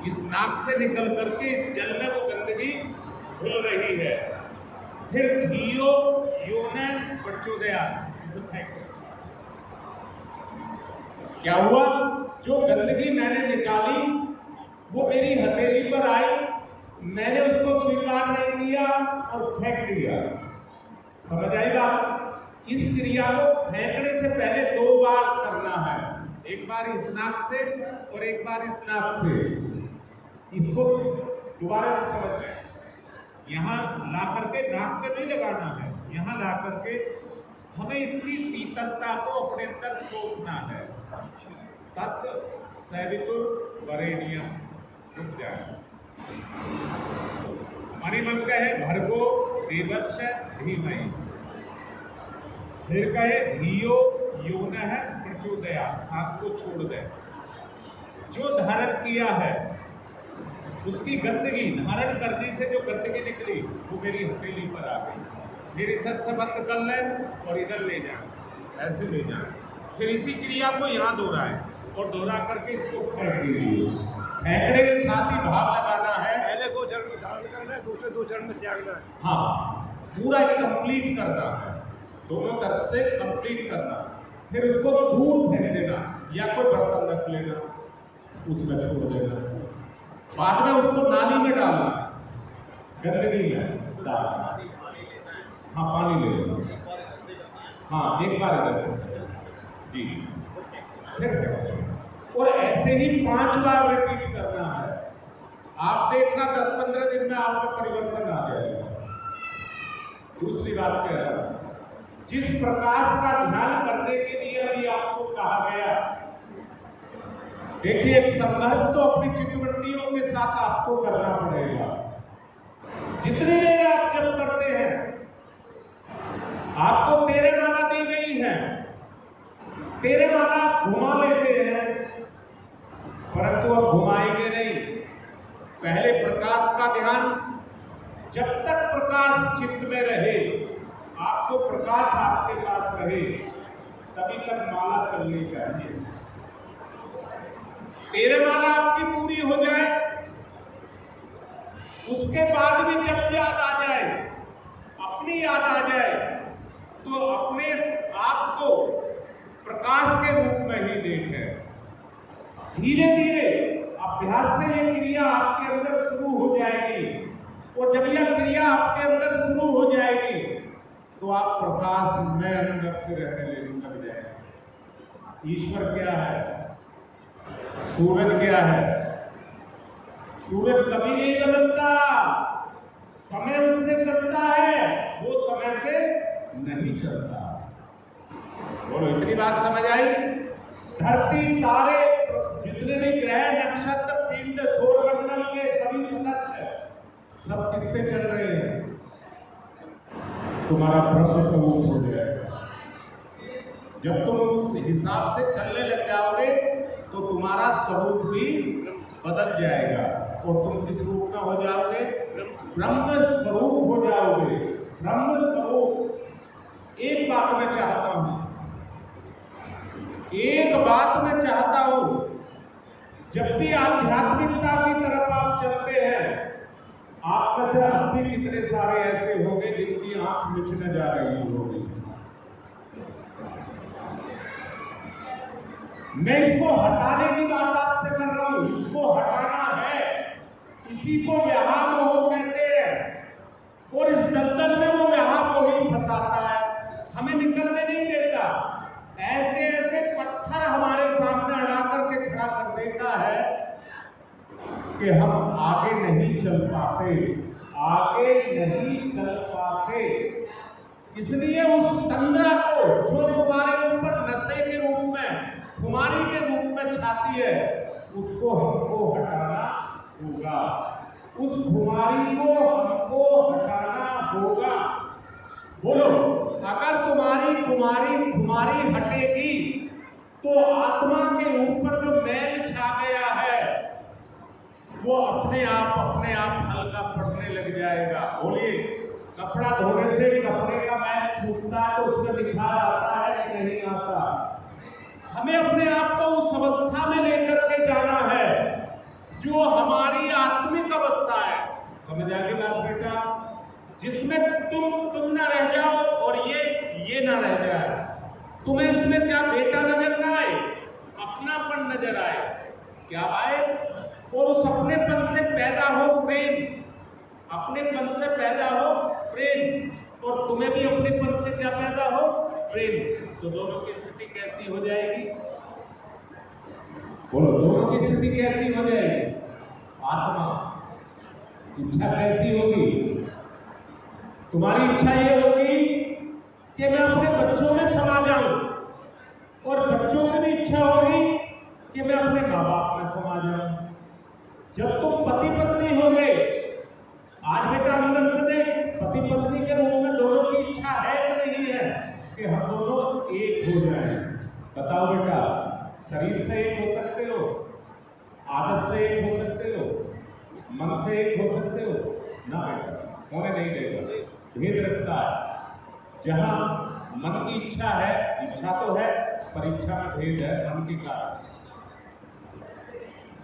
इस नाक से निकल करके इस जल में वो गंदगी घुल रही है। फिर धियो योनः प्रचोदयात्। इसे फेंक दो। क्या हुआ? जो गंदगी मैंने निकाली वो मेरी हथेली पर आई, मैंने उसको स्वीकार नहीं किया और फेंक दिया। समझ आई बात? इस क्रिया को फेंकने से पहले 2 बार करना है, एक बार इस नाक से और एक बार इस नाक से। इसको दोबारा से समझ लें। यहाँ ला करके नाक पे नहीं लगाना है, यहाँ ला करके हमें इसकी शीतलता को अपने अंदर सोखना है। तत्सवितुर्वरेण्यम्। रुक जाए। मणिमन कहे भर्गो देवस्य धीमहि। फिर कहे धियो योनः प्रचोदयात्। सांस को छोड़ दे। जो धारण किया है उसकी गंदगी, धारण करने से जो गंदगी निकली वो मेरी हथेली पर आ गई। मेरी सत से बंद कर ले और इधर ले जाए, ऐसे ले जाए। फिर इसी क्रिया को यहाँ दोहराए और दोहरा करके इसको फेंक दीजिए। फेंकने के साथ ही भाव लगाना है, पहले 2 चरण में धारण करना है, दूसरे 2 चरण में त्यागना है। हाँ, पूरा कंप्लीट करना है, दोनों तरफ से कंप्लीट करना। फिर उसको दूर फेंक देना या कोई बर्तन रख लेना, उसमें छोड़ देना। बाद में उसको नाली में डालना, गंदगी में डालना। हाँ, पानी ले लेना। हाँ, एक बार इधर से जी। फिर और ऐसे ही 5 बार रिपीट करना है। आप देखना 10-15 दिन में आप में परिवर्तन आ जाएगा। दूसरी बात कह रहा हूं, जिस प्रकाश का ध्यान करने के लिए अभी आपको कहा गया, देखिए एक संघर्ष तो अपनी चित्तवृत्तियों के साथ आपको करना पड़ेगा। जितनी देर आप जब करते हैं, आपको तेरे माला दी गई है, तेरे माला आप घुमा लेते हैं, परंतु अब घुमाएंगे नहीं। पहले प्रकाश का ध्यान, जब तक प्रकाश चित्त में रहे, आपको प्रकाश आपके पास रहे, तभी तक माला चलनी चाहिए। तेरे माला आपकी पूरी हो जाए, उसके बाद भी जब याद आ जाए, अपनी याद आ जाए, तो अपने आप को प्रकाश के रूप में ही देखें। धीरे धीरे अभ्यास से यह क्रिया आपके अंदर शुरू हो जाएगी, और जब यह क्रिया आपके अंदर शुरू हो जाएगी तो आप प्रकाश में अंदर से रहने लग जाएंगे। ईश्वर क्या है? सूरज क्या है? सूरज कभी नहीं बदलता, समय उससे चलता है, वो समय से नहीं चलता। बोलो, इतनी बात समझ आई? धरती, तारे, जितने भी ग्रह, नक्षत्र, पिंड, सौरमंडल के सभी सदस्य सब किससे चल रहे हैं? तुम्हारा ब्रह्म स्वरूप हो जाएगा। जब तुम उस हिसाब से चलने लग जाओगे तो तुम्हारा स्वरूप भी बदल जाएगा और तुम किस रूप में हो जाओगे? ब्रह्म स्वरूप हो जाओगे। ब्रह्म स्वरूप। एक बात मैं चाहता हूं, एक बात मैं चाहता हूं, जब भी आध्यात्मिकता की तरफ आप चलते हैं, आप में से अब भी कितने सारे ऐसे होंगे जिनकी आंख मिचने जा रही होगी। मैं इसको हटाने की बात आपसे कर रहा हूं, इसको हटाना है। इसी को व्यामोह कहते हैं, और इस दलदल में वो व्यामोह ही फंसाता है, हमें निकलने नहीं देता। ऐसे ऐसे पत्थर हमारे सामने अड़ा करके खड़ा कर देता है कि हम आगे नहीं चल पाते, आगे नहीं चल पाते। इसलिए उस तंद्रा को जो तुम्हारे ऊपर नशे के रूप में, खुमारी के रूप में छाती है, उसको हमको हटाना होगा। उस खुमारी को हमको हटाना होगा। बोलो, अगर तुम्हारी खुमारी हटेगी तो आत्मा के ऊपर जो मैल छा गया है वो अपने आप हल्का पड़ने लग जाएगा। बोलिए, कपड़ा धोने से कपड़े का मैल छूटता है तो उसमें निखार आता है कि नहीं आता? हमें अपने आप को उस अवस्था में लेकर के जाना है जो हमारी आत्मिक अवस्था है। समझ आ गई बात बेटा? जिसमें तुम ना रह जाओ और ये ना रह जाए। तुम्हें इसमें क्या बेटा नजर ना आए, अपनापन नजर आए। क्या आए? और उस अपनेपन से पैदा हो प्रेम, अपनेपन से पैदा हो प्रेम, और तुम्हें भी अपनेपन से क्या पैदा हो? प्रेम। तो दोनों की स्थिति कैसी हो जाएगी? बोलो, दोनों की स्थिति कैसी हो जाएगी? आत्मा इच्छा कैसी होगी? तुम्हारी इच्छा ये होगी कि मैं अपने बच्चों में समा जाऊं, और बच्चों की भी इच्छा होगी कि मैं अपने माँ बाप में समा जाऊं। जब तुम पति पत्नी हो गए, आज बेटा अंदर से देख, पति पत्नी के रूप में दोनों की इच्छा है कि नहीं है कि हम दोनों एक हो जाएं? बताओ बेटा, शरीर से एक हो सकते हो, आदत से एक हो सकते हो, मन से एक हो सकते हो ना बेटा? होने नहीं देगा। भेद रखता है। जहां मन की इच्छा है, इच्छा तो है पर इच्छा में भेद है, मन के कारण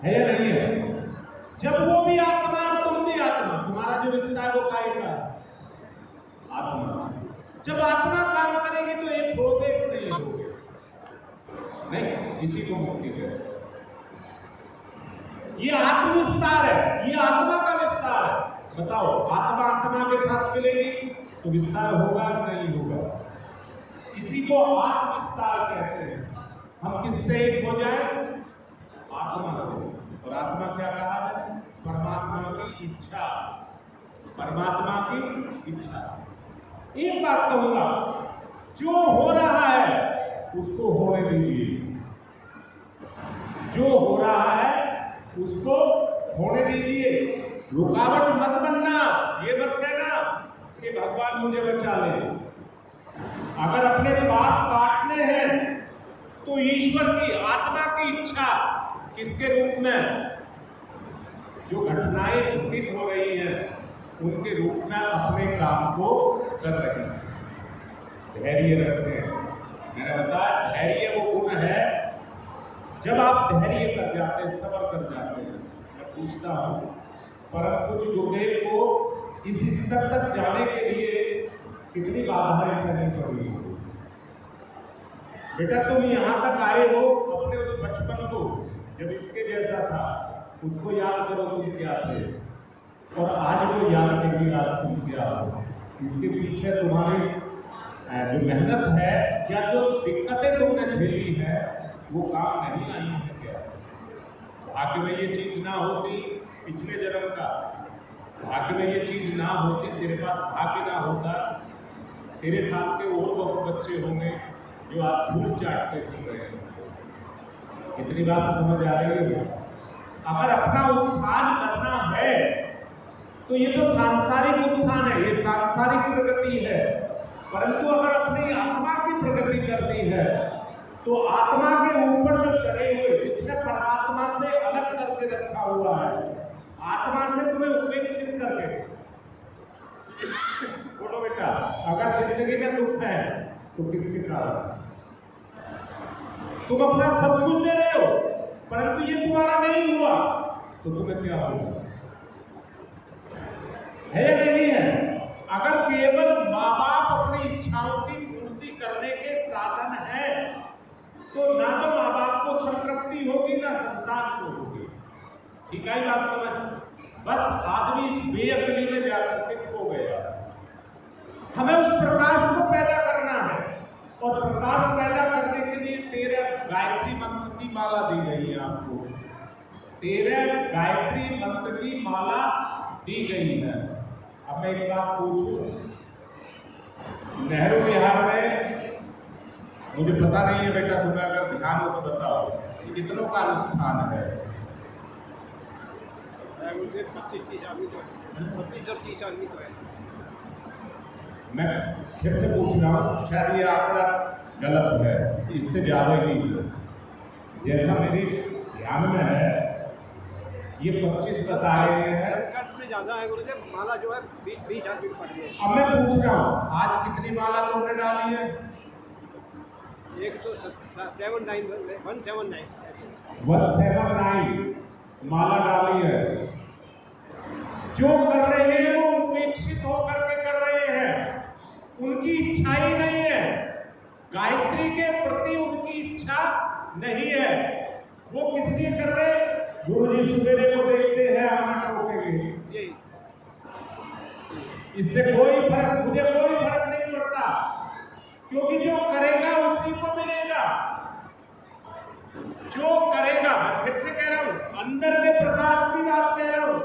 है या नहीं है? जब वो भी आत्मा और तुम भी आत्मा, तुम्हारा जो रिश्ता है वो काय का आत्मा। जब आत्मा काम करेगी तो एक होगे, एक नहीं होगे। नहीं, इसी को मुक्ति है। ये आत्म विस्तार है, ये आत्मा का विस्तार है। बताओ, आत्मा के साथ मिलेगी तो विस्तार होगा कि नहीं होगा? इसी को आत्म विस्तार कहते हैं। हम किससे एक हो जाए? आत्मा से। और आत्मा क्या कहा है? परमात्मा की इच्छा, परमात्मा की इच्छा। एक बात कहूंगा, जो हो रहा है उसको होने दीजिए, जो हो रहा है उसको होने दीजिए। रुकावट मत बनना, ये मत कहना कि भगवान मुझे बचा ले। अगर अपने पाप काटने हैं तो ईश्वर की, आत्मा की इच्छा किसके रूप में? जो घटनाएं घटित हो रही हैं उनके रूप में अपने काम को कर रहे हैं। धैर्य रखते हैं। मैंने बताया, धैर्य वो गुण है, जब आप धैर्य कर जाते हैं, सब्र कर जाते हैं। मैं पूछता हूं, परम पूज्य गुरुदेव को इस स्तर तक जाने के लिए कितनी बाधाएं सहनी पड़ी? बेटा, तुम यहां तक आए हो अपने उस बचपन को, जब इसके जैसा था, उसको याद करो तुम क्या थे, और आज वो याद करके आज तुम क्या हो। इसके पीछे तुम्हारी जो मेहनत है या जो दिक्कतें तुमने झेली है वो काम नहीं आई है क्या? भाग्य में ये चीज ना होती, पिछले जन्म का भाग्य में ये चीज ना होती, तेरे पास भाग्य ना होता, तेरे साथ के और बहुत बच्चे होंगे जो आज धूल चाटते फिर रहे हैं। कितनी बात समझ आ रही है? अगर अपना उत्थान करना है तो ये तो सांसारिक उत्थान है, ये सांसारिक प्रगति है। परंतु अगर अपनी आत्मा की प्रगति करनी है तो आत्मा के ऊपर जो चढ़े हुए, जिसने परमात्मा से अलग करके रखा हुआ है, आत्मा से तुम्हें उपेक्षित करके, बोलो बेटा, अगर जिंदगी में दुख है तो किसके कारण? तुम अपना सब कुछ दे रहे हो परंतु ये तुम्हारा नहीं हुआ तो तुम्हें क्या होगा? है या नहीं है? अगर केवल माँ बाप अपनी इच्छाओं की पूर्ति करने के साधन है तो ना तो माँ बाप को संतृप्ति होगी ना संतान को होगी। ठीक है बात समझ? बस आदमी इस बेअकली में जाकर के खो गया। हमें उस प्रकाश को पैदा करना है, और प्रकाश पैदा करने के लिए 13 गायत्री मंत्र की माला दी गई है आपको। 13 गायत्री मंत्र की माला दी गई है। अब मैं एक बात पूछूं, नेहरू विहार में मुझे पता नहीं है बेटा, तुम्हें अगर ध्यान हो तो बताओ कि कितनों का अनुष्ठान है? 25-30 आदमी तो है, 25-30 आदमी तो है। मैं फिर से पूछ रहा हूँ, शायद ये आंकड़ा गलत है, इससे ज्यादा ही है। जैसा मेरे ध्यान में है ये 25 बताए गए हैं। संकट में ज्यादा है गुरुदेव, माला जो है 20 आदमी पड़ गए। अब मैं पूछ रहा हूँ, आज कितनी माला तुमने डाली है? 179 माला डाली है। जो कर रहे हैं वो उपेक्षित होकर के कर रहे हैं, उनकी इच्छा ही नहीं है, गायत्री के प्रति उनकी इच्छा नहीं है। वो किस लिए कर रहे हैं? गुरु जी सवेरे को देखते हैं, हमें रोकेंगे। इससे कोई फर्क, मुझे कोई फर्क नहीं पड़ता, क्योंकि जो करेगा उसी को मिलेगा। जो करेगा, मैं फिर से कह रहा हूं, अंदर के प्रकाश की बात कह रहा हूं,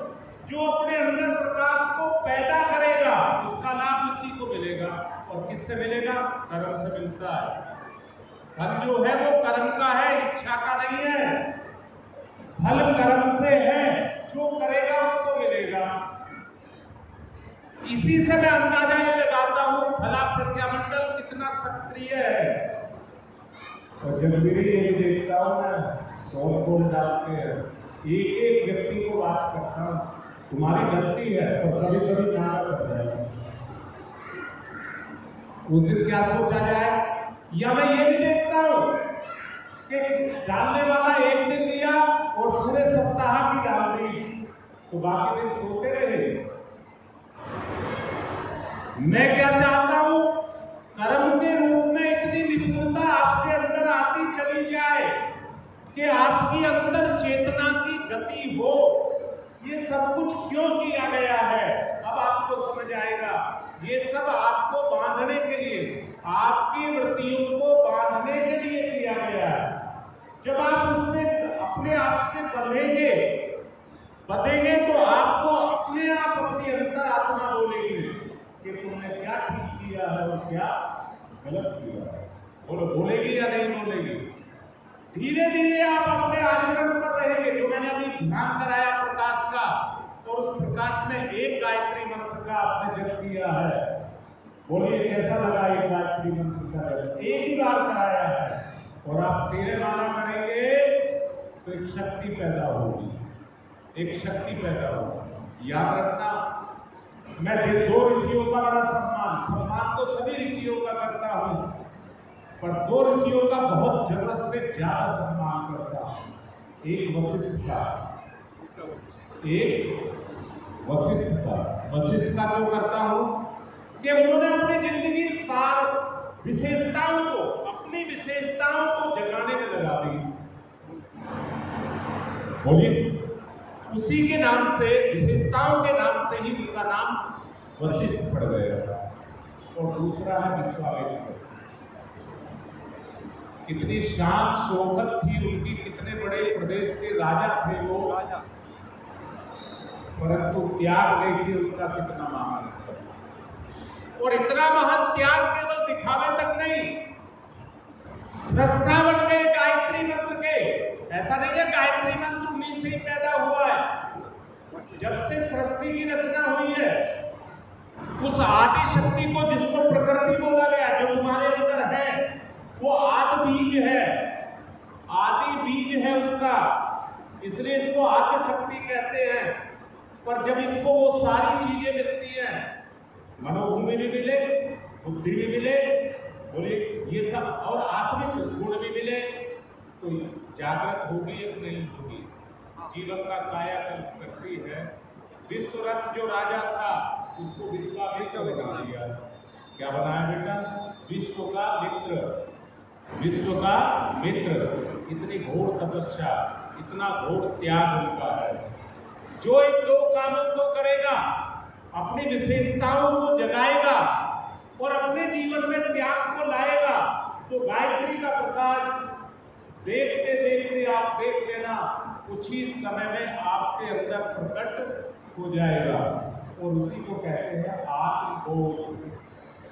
जो अपने अंदर प्रकाश को पैदा करेगा उसका लाभ उसी को मिलेगा। और किससे मिलेगा? कर्म से मिलता है। फल जो है वो कर्म का है, इच्छा का नहीं है। फल कर्म से है, जो करेगा उसको मिलेगा। इसी से मैं अंदाजा ये लगाता हूं फला प्रज्ञामंडल कितना सक्रिय है। और जब मेरी ये देखता हूं ना, तोड़ डालते हैं, एक एक व्यक्ति को बात करता हूं, तुम्हारी गलती है तो कभी कभी नारा कर जाएगा। उस दिन क्या सोचा जाए? या मैं ये भी देखता हूं कि डालने वाला एक दिन दिया और पूरे सप्ताह की डाल दी, तो बाकी दिन सोते रहे। मैं क्या चाहता हूं? कर्म के रूप में इतनी निपुणता आपके अंदर आती चली जाए कि आपकी अंदर चेतना की गति हो। ये सब कुछ क्यों किया गया है अब आपको समझ आएगा। ये सब आपको बांधने के लिए, आपकी वृत्तियों को बांधने के लिए किया गया है। जब आप उससे अपने आप से बंधेंगे तो आपको अपने आप अपनी अंतर आत्मा बोलेगी कि तुमने क्या ठीक किया है और क्या गलत किया है। बोलेगी या नहीं बोलेगी? धीरे धीरे आप अपने आचरण पर रहेंगे। जो मैंने अभी ध्यान कराया प्रकाश का, और उस प्रकाश में एक गायत्री मंत्र का आपने जप किया है। बोलिए कैसा लगा ये गायत्री मंत्र का? एक ही बार कराया है, और आप 13 माला करेंगे तो एक शक्ति पैदा होगी, एक शक्ति पैदा होगी। याद रखना, मैं 2 ऋषियों का बड़ा सम्मान तो सभी ऋषियों का करता हूं, पर 2 ऋषियों का बहुत जरूरत से ज्यादा सम्मान करता हूं। एक वशिष्ठ का, एक वशिष्ठ का। वशिष्ठ का क्यों करता हूं? कि उन्होंने अपनी जिंदगी सार विशेषताओं को, अपनी विशेषताओं को जगाने में लगा दी। बोलिए, उसी के नाम से, विशेषताओं के नाम से ही उनका नाम वशिष्ठ पड़ गया। और दूसरा है विश्वामित्र। कितनी शान शौकत थी उनकी, कितने बड़े प्रदेश के राजा थे वो, परंतु त्याग देखिए उनका कितना महान है। और इतना महान त्याग केवल दिखावे तक नहीं, सृष्टा बन गए गायत्री मंत्र के। ऐसा नहीं है गायत्री मंत्र उन्हीं से ही पैदा हुआ है। जब से सृष्टि की रचना हुई है, उस आदि शक्ति को, जिसको प्रकृति बोला गया, जो तुम्हारे अंदर है, वो आदि बीज है, आदि बीज है उसका, इसलिए इसको आदि शक्ति कहते हैं। पर जब इसको वो सारी चीजें मिलती हैं, मनोभूमि भी मिले, बुद्धि भी मिले, बोलिए ये सब, और आत्मिक गुण भी मिले, तो जागृत होगी या नहीं होगी? जीवन का कायाकल्प करती है। विश्वरथ जो राजा था उसको विश्वामित्र बना दिया। क्या बनाया बेटा? विश्व का मित्र, विश्व का मित्र। इतनी घोर तपस्या, इतना घोर त्याग उनका है। जो इन 2 कामों को करेगा, अपनी विशेषताओं को जगाएगा और अपने जीवन में त्याग को लाएगा, तो गायत्री का प्रकाश देखते देखते आप देख लेना, कुछ ही समय में आपके अंदर प्रकट हो जाएगा। और उसी को कहते हैं आत्मबोध,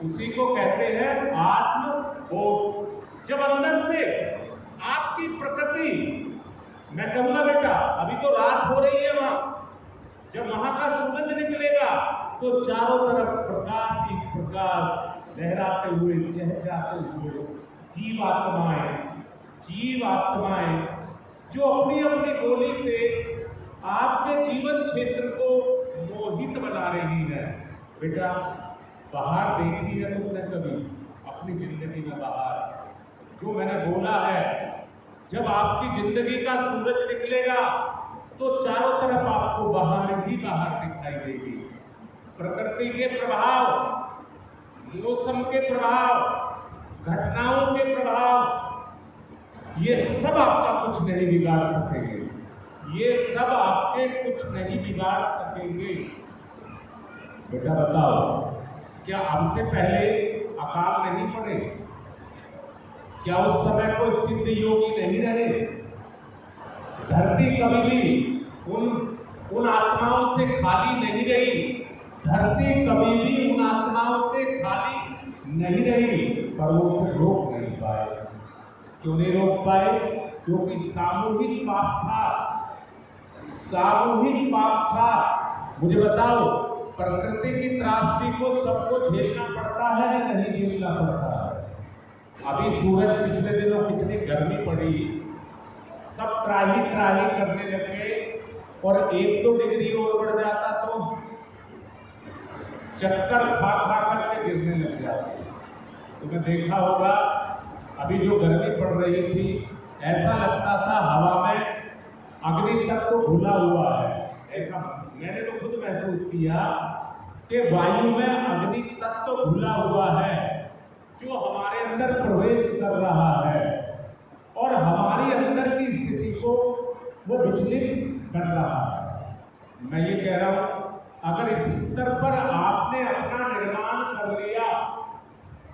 उसी को कहते हैं आत्मबोध। जब अंदर से आपकी प्रकृति, मैं कहूंगा बेटा अभी तो रात हो रही है वहां, जब वहां का सूरज निकलेगा तो चारों तरफ प्रकाश ही प्रकाश लहराते हुए चहचहाते हुए जीव आत्माएं जो अपनी अपनी गोली से आपके जीवन क्षेत्र को मोहित बना रही है। बेटा बाहर देखी है तुमने कभी अपनी जिंदगी में? बाहर जो मैंने बोला है, जब आपकी जिंदगी का सूरज निकलेगा तो चारों तरफ आपको बाहर ही बाहर दिखाई देगी। प्रकृति के प्रभाव, मौसम के प्रभाव, घटनाओं के प्रभाव, ये सब आपका कुछ नहीं बिगाड़ सकेंगे, ये सब आपके कुछ नहीं बिगाड़ सकेंगे। बेटा बताओ, क्या हमसे पहले अकाल नहीं पड़े? क्या उस समय कोई सिद्ध योगी नहीं रहे? धरती कभी भी उन आत्माओं से खाली नहीं रही, धरती कभी भी उन आत्माओं से खाली नहीं रही, पर वो उसे रोक नहीं पाए। क्यों नहीं रोक पाए? क्योंकि सामूहिक पाप था, सामूहिक पाप था। मुझे बताओ, प्रकृति की त्रासदी को सबको झेलना पड़ता है या नहीं झेलना पड़ता है? अभी सूरज पिछले दिनों कितनी गर्मी पड़ी, सब त्राही त्राही करने लगे, और 1-2 डिग्री और बढ़ जाता तो चक्कर खा खा करके गिरने लग जाते। तुमने देखा होगा अभी जो गर्मी पड़ रही थी, ऐसा लगता था हवा में अग्नि तक तो घुला हुआ है। ऐसा मैंने तो खुद महसूस किया कि वायु में अग्नि तक तो घुला हुआ है, जो हमारे अंदर प्रवेश कर रहा है और हमारी अंदर की स्थिति को वो विचलित कर रहा है। मैं ये कह रहा हूं, अगर इस स्तर पर आपने अपना निर्माण कर लिया,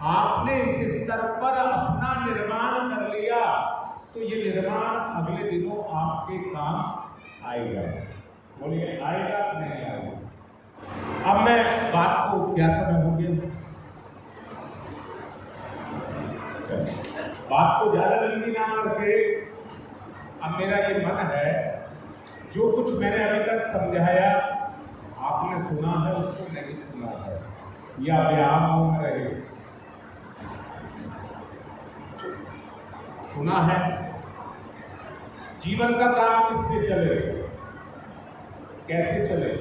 आपने इस स्तर पर अपना निर्माण कर लिया, तो ये निर्माण अगले दिनों आपके काम आएगा। बोलिए आएगा कि नहीं आएगा? अब मैं बात को क्या समय हो गया, बात को ज्यादा लंबी ना करके, अब मेरा ये मन है, जो कुछ मैंने अभी तक समझाया आपने सुना है, उसको नहीं सुना है या व्यायाम में रहे, सुना है। जीवन का काम किससे चले, कैसे चले?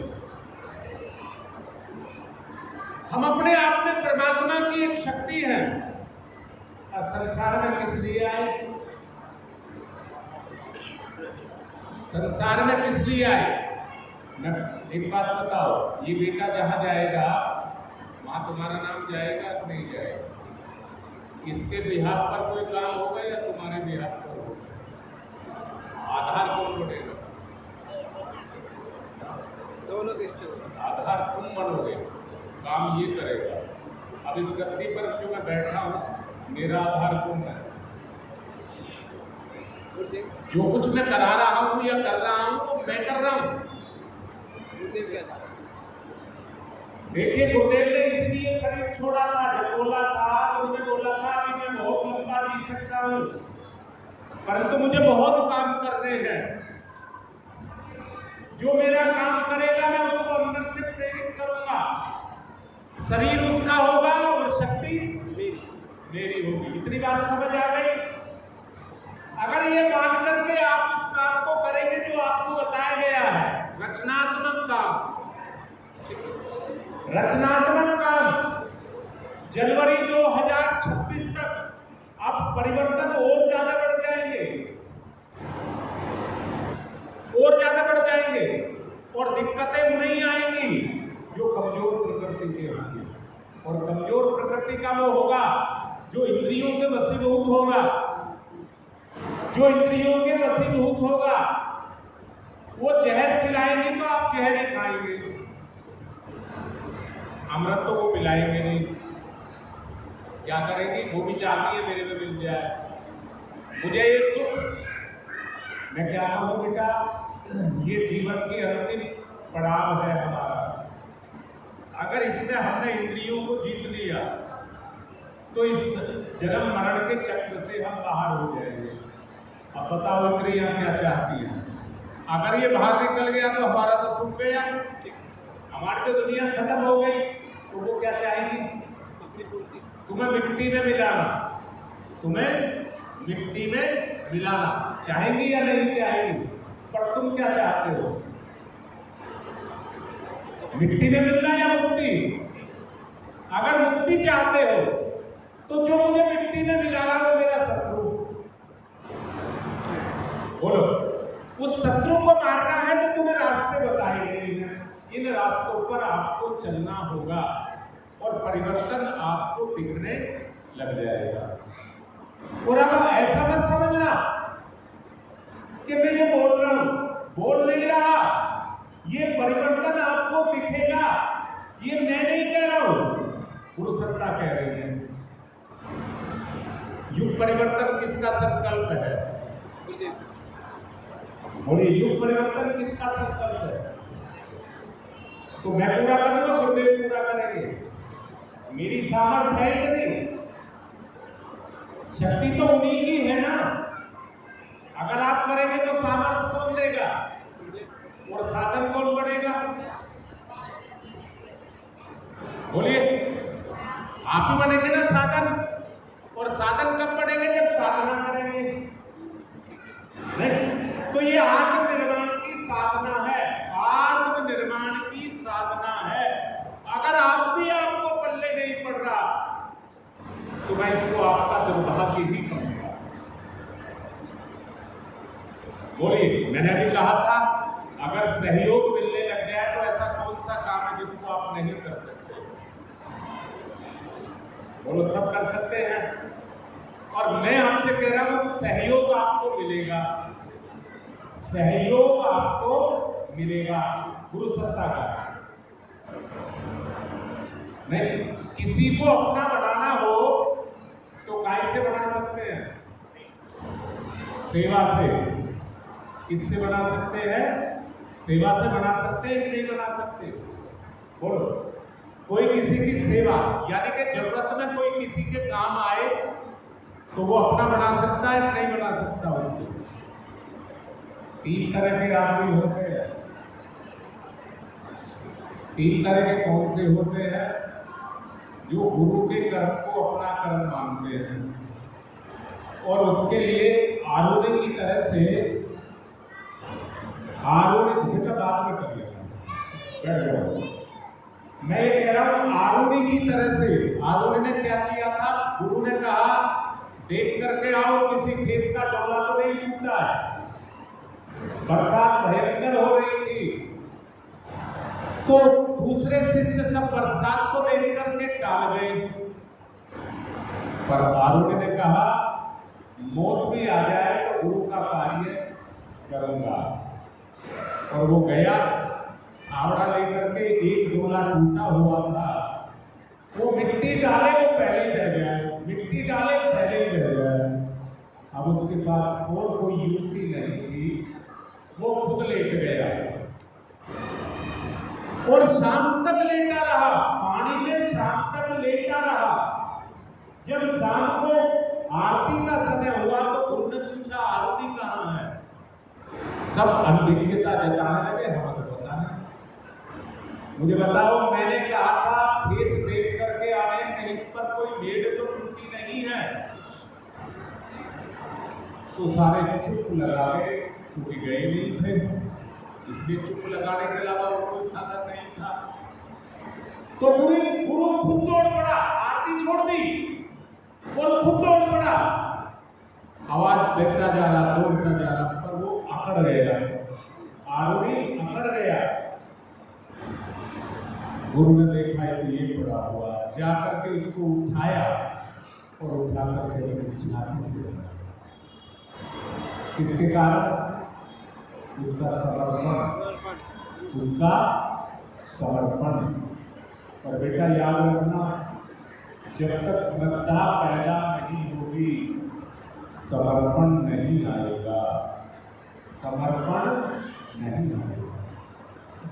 हम अपने आप में परमात्मा की एक शक्ति है। संसार में किस लिए आए? संसार में किस लिए आए? मैं एक बात बताओ, ये बेटा जहां जाएगा वहां तुम्हारा नाम जाएगा कि नहीं जाएगा? इसके बिहाफ पर कोई काम होगा या तुम्हारे बिहाफ पर होगा? आधार कौन बनेगा? दोनों आधार तुम बनोगे, काम ये करेगा। अब इस गद्दी पर जो मैं बैठा हूं, मेरा आधार कौन है? जो कुछ मैं करा रहा हूं या कर रहा हूं तो मैं कर रहा हूं। देखिए, गुरुदेव ने इसलिए शरीर छोड़ा था, जब बोला था, उन्होंने बोला था कि मैं बहुत लंबा जी सकता हूं, परंतु मुझे बहुत काम करने हैं। जो मेरा काम करेगा मैं उसको अंदर से प्रेरित करूंगा। शरीर उसका होगा और शक्ति मेरी होगी। इतनी बात समझ आ गई? अगर ये मान करके आप इस काम को करेंगे जो आपको बताया गया है, रचनात्मक काम, रचनात्मक काम, जनवरी 2026 तक अब परिवर्तन और ज्यादा बढ़ जाएंगे, और ज्यादा बढ़ जाएंगे, और दिक्कतें नहीं आएंगी जो कमजोर प्रकृति के होंगे। और कमजोर प्रकृति का वो होगा जो इंद्रियों के वशीभूत होगा, जो इंद्रियों के वशीभूत होगा। वो जहर खिलाएंगे तो आप जहर ही खाएंगे, अमृत तो वो पिलाएंगे नहीं। क्या करेंगे? वो भी चाहती है मेरे में मिल जाए, मुझे ये सुख। मैं क्या कहूं बेटा, ये जीवन की अंतिम पड़ाव है हमारा। अगर इसमें हमने इंद्रियों को जीत लिया तो इस जन्म मरण के चक्र से हम बाहर हो जाएंगे। अब बताओ इंद्रियां क्या चाहती हैं? अगर ये बाहर निकल गया तो हमारा तो सुख गया, हमारी तो दुनिया खत्म हो गई। तो वो क्या चाहेगी? तुम्हें मिट्टी में मिलाना, तुम्हें मिट्टी में मिलाना चाहेंगी या नहीं चाहेंगी? पर तुम क्या चाहते हो? मिट्टी में मिलना या मुक्ति? अगर मुक्ति चाहते हो तो जो मुझे मिट्टी में मिलाना वो मेरा शत्रु। बोलो, उस शत्रु को मारना है तो तुम्हें रास्ते बताएंगे, इन रास्तों पर आपको चलना होगा और परिवर्तन आपको दिखने लग जाएगा। और अब ऐसा मत समझना कि मैं ये बोल रहा हूं, बोल नहीं रहा, ये परिवर्तन आपको दिखेगा, ये मैं नहीं कह रहा हूं, गुरु सत्ता कह रही है। युग परिवर्तन किसका संकल्प है? बोलिए, युग परिवर्तन किसका संकल्प है? तो मैं पूरा करूंगा, गुरुदेव पूरा करेंगे? मेरी सामर्थ्य है कि नहीं? शक्ति तो उन्हीं की है ना। अगर आप करेंगे तो सामर्थ्य कौन देगा और साधन कौन बढ़ेगा? बोलिए, आप ही बनेंगे ना साधन। और साधन कब बढ़ेंगे? जब साधना करेंगे। नहीं तो ये आत्मनिर्माण की साधना है, आत्मनिर्माण की साधना है। अगर आप भी आपको पल्ले नहीं पड़ रहा तो मैं इसको आपका दुर्भाग्य ही कहूंगा। बोलिए, मैंने अभी कहा था अगर सहयोग मिलने लग जाए तो ऐसा कौन सा काम है जिसको आप नहीं कर सकते? बोलो, सब कर सकते हैं। और मैं आपसे कह रहा हूं, सहयोग आपको मिलेगा, सहयोग आपको मिलेगा गुरु सत्ता का। नहीं, किसी को अपना बनाना हो तो कैसे बना सकते हैं? सेवा से। किससे बना सकते हैं? सेवा से बना सकते हैं कि नहीं बना सकते? बोलो, कोई किसी की सेवा, यानी कि जरूरत में कोई किसी के काम आए तो वो अपना बना सकता है कि नहीं बना सकता? उसको 3 तरह के आदमी होते हैं। 3 तरह के कौन से होते हैं? जो गुरु के कर्म को अपना कर्म मानते हैं और उसके लिए आरूढ़ी की तरह से, आरूढ़ी का बात में कर लेना, बैठ जाओ। मैं ये कह रहा हूं आरूढ़ी की तरह से। आरूढ़ी ने क्या किया था? गुरु ने कहा देख करके आओ किसी खेत का डोला तो नहीं टूटा है। बरसात भयंकर हो रही थी तो दूसरे शिष्य सब बरसात को देख करके टाल गए, पर आरूढ़ ने कहा मौत भी आ जाए तो गुरु का कार्य करूंगा। और वो गया, आवड़ा लेकर के, एक डोला टूटा हुआ था, वो मिट्टी डाले वो पहले ही रह जाए, मिट्टी डाले पहले ही रह जाए। अब उसके पास और कोई युक्ति नहीं थी, वो खुद लेट गया और शाम तक लेटा रहा, पानी में शाम तक लेटा रहा। जब शाम को आरती का समय हुआ तो गुरु ने पूछा आरती कहाँ है? सब अनभिज्ञता जताने लगे, हमें तो पता नहीं। मुझे बताओ, मैंने कहा था खेत देख करके आए, कहीं पर कोई मेड़ तो टूटी नहीं है। तो सारे चुप लगा गए, क्योंकि गए नहीं थे, इसलिए चुप लगाने के अलावा और कोई साधन नहीं था। तो गुरु खुद दौड़ पड़ा, आरती छोड़ दी और खुद दौड़ पड़ा। आवाज देता जा रहा, दौड़ता जा रहा, पर वो अकड़ गया, आरोही अकड़ गया। गुरु ने देखा ये पड़ा हुआ, जाकर के उसको उठाया और उठा करके किसके कारण? उसका समर्पण, उसका समर्पण। और बेटा याद रखना, जब तक श्रद्धा पैदा नहीं होगी समर्पण नहीं आएगा, समर्पण नहीं आएगा।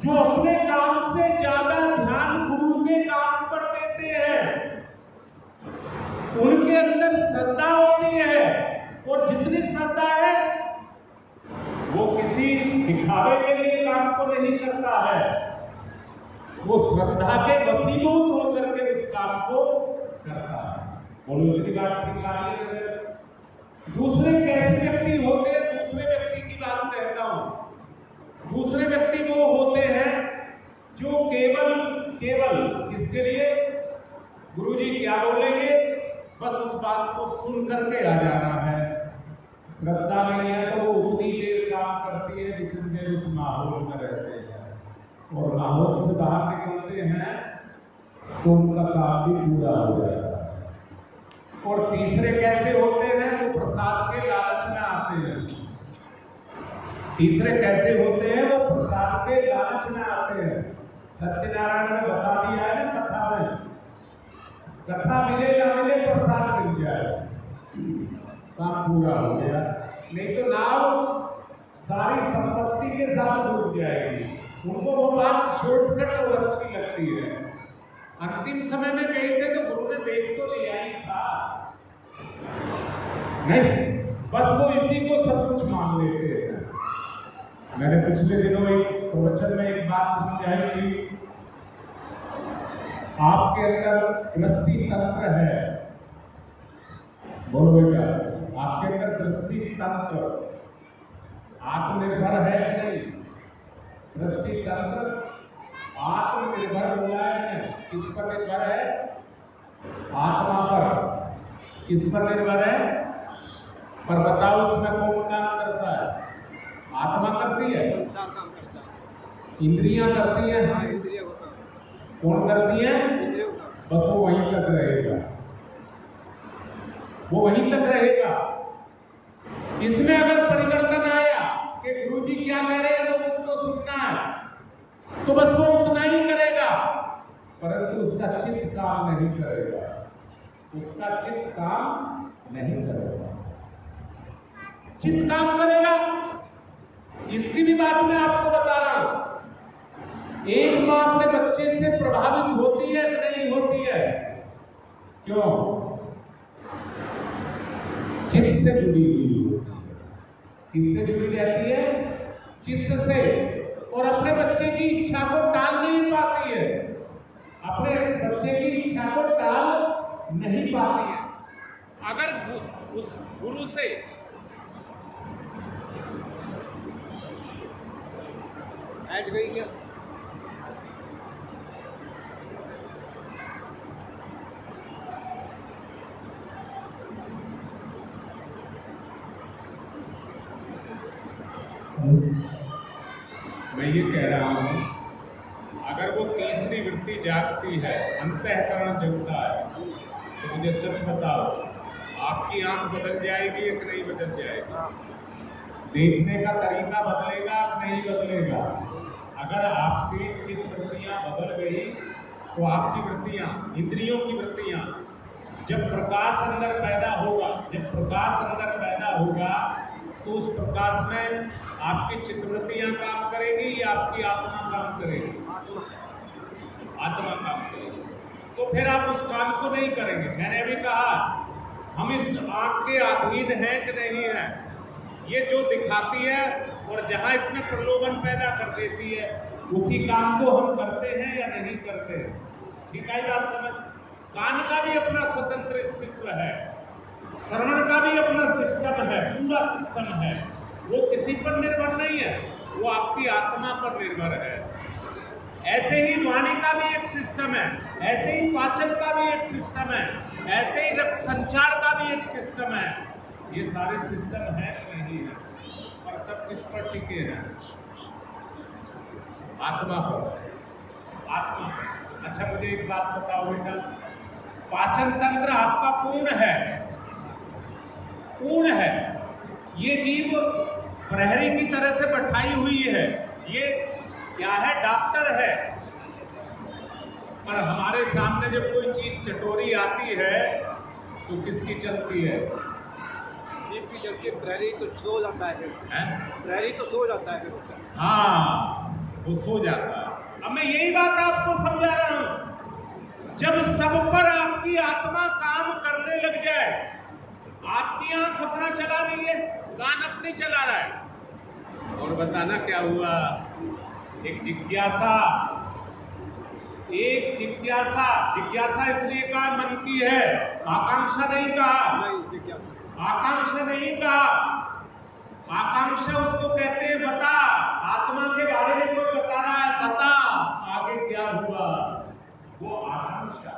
जो अपने काम से ज्यादा ध्यान गुरु उनके अंदर श्रद्धा होती है, और जितनी श्रद्धा है वो किसी दिखावे के लिए काम को नहीं करता है, वो श्रद्धा के वशीभूत होकर के उस काम को करता है। बोलो मेरी बात ठीक आ रही है? दूसरे कैसे व्यक्ति होते हैं, दूसरे व्यक्ति की बात कहता हूं। दूसरे व्यक्ति वो होते हैं जो केवल किसके लिए, गुरुजी क्या बोलेंगे बस उस बात को सुन करके आ जाना है। श्रद्धा नहीं है तो वो उतनी देर काम करती है जितनी देर उस माहौल में रहते हैं, और माहौल से बाहर निकलते हैं तो उनका काम भी पूरा हो जाता है। और तीसरे कैसे होते हैं, वो प्रसाद के लालच में आते हैं। तीसरे कैसे होते हैं, वो प्रसाद के लालच में आते हैं। सत्यनारायण ने बता दिया है ना कथा में, कथा मिले ना मिले प्रसाद मिल जाए, काम पूरा हो गया। नहीं तो नाव सारी संपत्ति के साथ डूब जाएगी। उनको वो बात शॉर्टकट और अच्छी लगती है। अंतिम समय में गए थे तो गुरु ने देख तो लिया ही था, नहीं बस वो इसी को सब कुछ मान लेते हैं। मैंने पिछले दिनों एक प्रवचन में एक बात समझाई थी, आपके अंदर दृष्टि तंत्र है। बोलो बेटा, आपके अंदर दृष्टि तंत्र आत्मनिर्भर है कि नहीं? दृष्टि तंत्र आत्मनिर्भर हुआ है, किस पर निर्भर है? आत्मा पर। किस पर निर्भर है? पर बताओ उसमें कौन काम करता है? आत्मा करती है, संसार काम करता है, इंद्रियां करती है, हाँ इंद्रिय होता है, कौन करती है? इंद्रिय होता है। बस वो वहीं तक रहेगा, वो वहीं तक रहेगा। इसमें अगर परिवर्तन आया कि गुरुजी क्या कह रहे हैं वो मुझको सुनना है, तो बस वो उतना ही करेगा, परंतु उसका चित्त काम नहीं करेगा, उसका चित्त काम नहीं करेगा। चित्त काम करेगा, इसकी भी बात मैं आपको बता रहा हूं। एक मां अपने बच्चे से प्रभावित होती है कि नहीं होती है? क्यों? चित्त से जुड़ी हुई होती है। किससे जुड़ी रहती है? चित्त से। और अपने बच्चे की इच्छा को टाल नहीं पाती है, अपने बच्चे की इच्छा को टाल नहीं पाती है। अगर उस गुरु से ऐड गई क्या? मैं ये कह रहा हूं, अगर वो तीसरी वृत्ति जागती है, अंतःकरण जगता है, तो मुझे सच बताओ आपकी आंख बदल जाएगी या नहीं बदल जाएगी? देखने का तरीका बदलेगा कि नहीं बदलेगा? अगर आपकी चित्त वृत्तियां बदल गई तो आपकी वृत्तियां, इंद्रियों की वृत्तियां, जब प्रकाश अंदर पैदा होगा, जब प्रकाश अंदर पैदा होगा तो उस प्रकाश में आपकी चित्तवृत्तियां काम करेगी या आपकी आत्मा काम करेगी? आत्मा काम करेगी। तो फिर आप उस काम को नहीं करेंगे। मैंने अभी कहा हम इस आंख के अधीन हैं कि नहीं है, ये जो दिखाती है और जहां इसमें प्रलोभन पैदा कर देती है उसी काम को हम करते हैं या नहीं करते हैं। ठीक है बात समझ? कान का भी अपना स्वतंत्र अस्तित्व है, श्रवण का भी अपना सिस्टम है, पूरा सिस्टम है, वो किसी पर निर्भर नहीं है, वो आपकी आत्मा पर निर्भर है। ऐसे ही वाणी का भी एक सिस्टम है, ऐसे ही पाचन का भी एक सिस्टम है, ऐसे ही रक्त संचार का भी एक सिस्टम है। ये सारे सिस्टम है कि नहीं है? और सब किस पर टिके हैं? आत्मा पर। आत्मा पर। अच्छा मुझे एक बात बताओ बेटा, पाचन तंत्र आपका पूर्ण है, पूर्ण है। ये जीव प्रहरी की तरह से बैठाई हुई है, ये क्या है? डॉक्टर है। पर हमारे सामने जब कोई चीज चटोरी आती है तो किसकी चलती है? जीप की चलती है, प्रहरी तो सो जाता है फिर, प्रहरी तो सो जाता है फिर। हाँ, वो सो जाता है। अब मैं यही बात आपको समझा रहा हूं, जब सब पर आपकी आपकी आत्मा काम करने लग जाए, आपकी आंख अपना चला रही है, कान अपनी चला रहा है, और बताना क्या हुआ? एक जिज्ञासा जिज्ञासा इसलिए कहा मन की है, आकांक्षा नहीं कहा। नहीं जिज्ञासा, आकांक्षा नहीं कहा। आकांक्षा उसको कहते हैं बता, आत्मा के बारे में कोई बता रहा है, बता आगे क्या हुआ। वो आकांक्षा,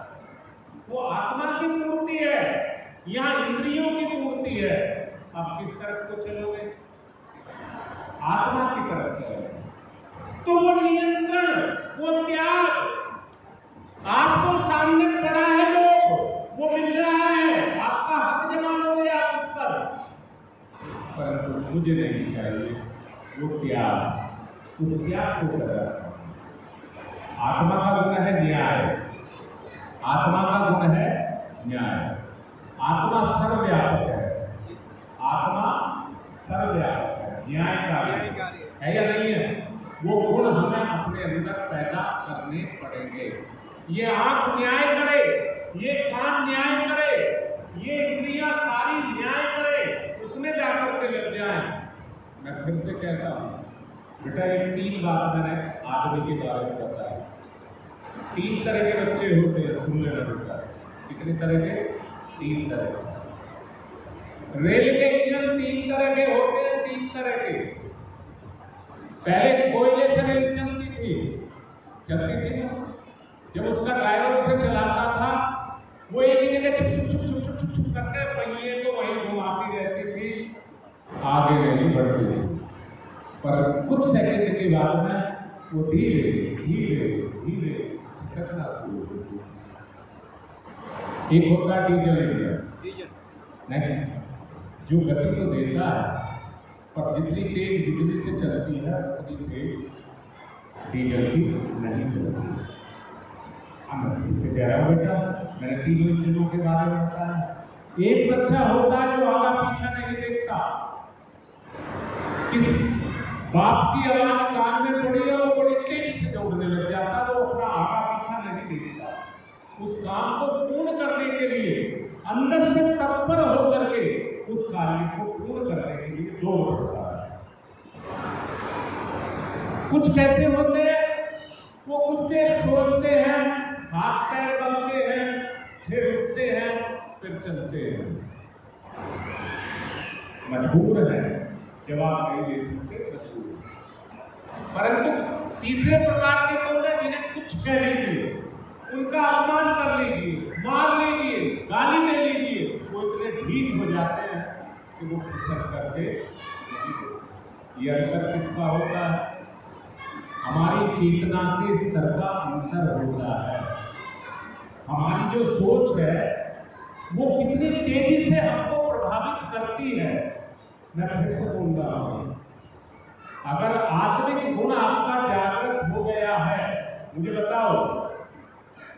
वो आत्मा की पूर्ति है, यहाँ इंद्रियों की पूर्ति है। अब किस तरफ को चलोगे? आत्मा की तरफ चलोगे तो वो नियंत्रण, वो त्याग आपको सामने पड़ा है, वो मिल रहा है, आपका हक जमा हो गया आप उस पर, परंतु मुझे नहीं चाहिए वो त्याग, उस त्याग को कर रहा। आत्मा का गुण है न्याय, आत्मा का गुण है न्याय। आत्मा सर्वव्यापक है, आत्मा सर्वव्यापक है, न्यायकारी है या नहीं है? वो गुण हमें अपने अंदर पैदा करने पड़ेंगे। ये आंख न्याय करे, ये कान न्याय करे, ये इंद्रियां सारी न्याय करे, उसमें जाकर के लग जाए। मैं फिर से कहता हूं बेटा, ये 3 बात मैंने आदमी के बारे में बताया। 3 तरह के बच्चे होते हैं, सुन लेना बेटा। कितने तरह के? 3 तरह के। रेल के इंजन 3 तरह के होते हैं, 3 तरह के। पहले कोयले से रेल चलती थी ना, जब उसका ड्राइवर उसे चलाता था, वो एक ही जगह छुप करके पहिए को वहीं घुमाती रहती थी, आगे नहीं बढ़ती थी। पर कुछ सेकंड के बाद में वो धीरे धीरे खिसकना शुरू हो गई। एक होता डीजल इंजन, नहीं, जो गति तो देता है, पर जितनी तेज बिजली से चलती है उतनी तेज डीजल की नहीं चलती। से कह रहा हूं बेटा, मैंने 3 इंजनों के बारे में बताया। एक बच्चा होता है जो आगा पीछा नहीं देखता। किस बाप की आवाज कान में पड़ी है, वो बड़ी तेजी से दौड़ने लग जाता, वो अपना आगा पीछा नहीं देखता। उस काम को पूर्ण करने के लिए अंदर से तत्पर होकर के उस कार्य को पूर्ण करने के लिए दौड़ पड़ता है। कुछ कैसे होते हैं, वो कुछ देर सोचते हैं, हाथ पैर बनते हैं, फिर उठते हैं, फिर चलते हैं। मजबूर है, जवाब नहीं दे सकते, मजबूर। परंतु तीसरे प्रकार के कौन है, जिन्हें कुछ कह लीजिए, उनका अपमान कर लीजिए, मार लीजिए, गाली दे लीजिए, वो इतने ढीठ हो जाते हैं कि वो फिसल करके नहीं। ये अंतर किसका होता है? हमारी चेतना के स्तर का अंतर होता है। हमारी जो सोच है वो कितनी तेजी से हमको प्रभावित करती है। मैं फिर से बोल रहा हूं, अगर आत्मिक गुण आपका जागृत हो गया है, मुझे बताओ